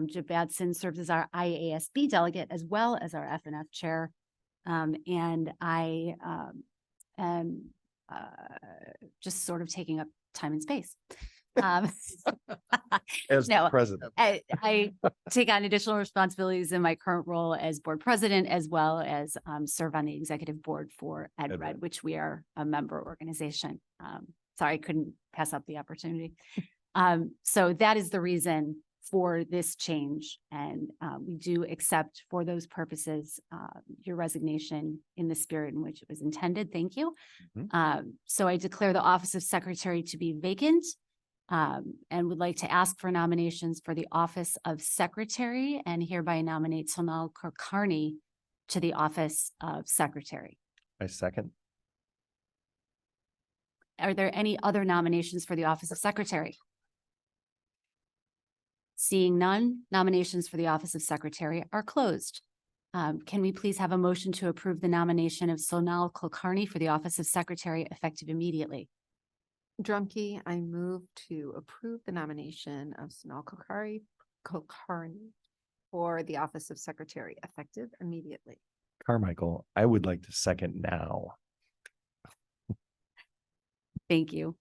Jim Badson serves as our IASB delegate as well as our FNF chair. And I am just sort of taking up time and space. As No, the president. I take on additional responsibilities in my current role as board president, as well as serve on the executive board for EdRed, which we are a member organization. Sorry, I couldn't pass up the opportunity. So that is the reason for this change. And we do accept for those purposes your resignation in the spirit in which it was intended. Thank you. So I declare the office of secretary to be vacant. And would like to ask for nominations for the office of secretary and hereby nominate Sonal Kulkarni to the office of secretary. I second. Are there any other nominations for the office of secretary? Seeing none, nominations for the office of secretary are closed. Can we please have a motion to approve the nomination of Sonal Kulkarni for the office of secretary effective immediately? Drumkey, I move to approve the nomination of Sonal Kulkarni for the office of secretary effective immediately. Carmichael, I would like to second now. Thank you.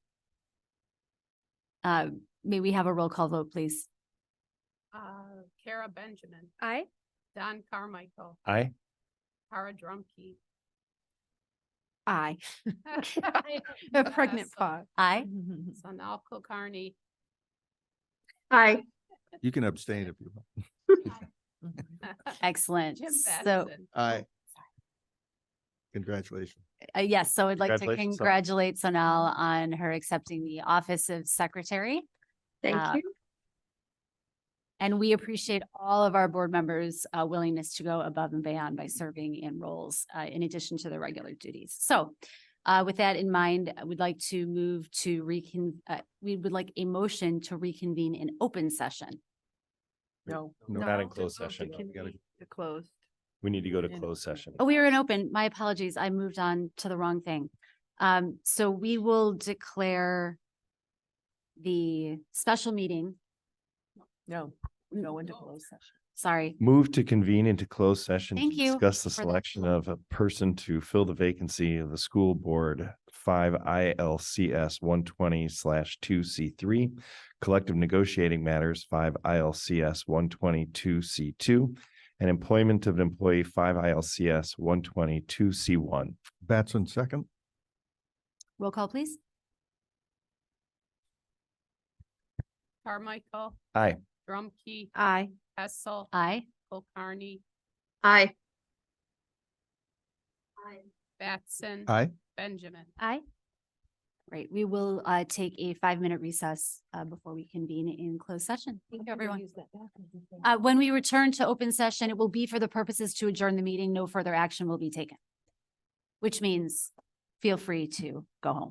May we have a roll call vote, please? Kara Benjamin, Aye. Don Carmichael, Aye. Kara Drumkey. Aye. A A pregnant pause. Aye. Sonal Kulkarni. Hi. You can abstain if you want. Excellent. Jim So, Batson. Aye. Congratulations. yes, so I'd like to Congratulations, Sonal. congratulate Sonal on her accepting the office of secretary. Thank you. And we appreciate all of our board members' willingness to go above and beyond by serving in roles in addition to their regular duties. So with that in mind, I would like to move to we would like a motion to reconvene in open session. No. Not in closed session. The closed. We need to go to closed session. Oh, we are in open. My apologies. I moved on to the wrong thing. So we will declare the special meeting. No, go into closed session. Sorry. Move to convene into closed session. Thank to you discuss the for that. selection of a person to fill the vacancy of the school board 5 ILCS 120/2C3, collective negotiating matters 5 ILCS 122C2, and employment of an employee 5 ILCS 122C1. Batson second. Roll call, please. Carmichael, Aye. Drumkey, Aye. Hessel, Aye. Kulkarni, Hi. Batson. Aye. Benjamin. Aye. Great. We will take a 5-minute recess before we convene in closed session. Thank you, everyone. When we return to open session, it will be for the purposes to adjourn the meeting. No further action will be taken. Which means feel free to go home.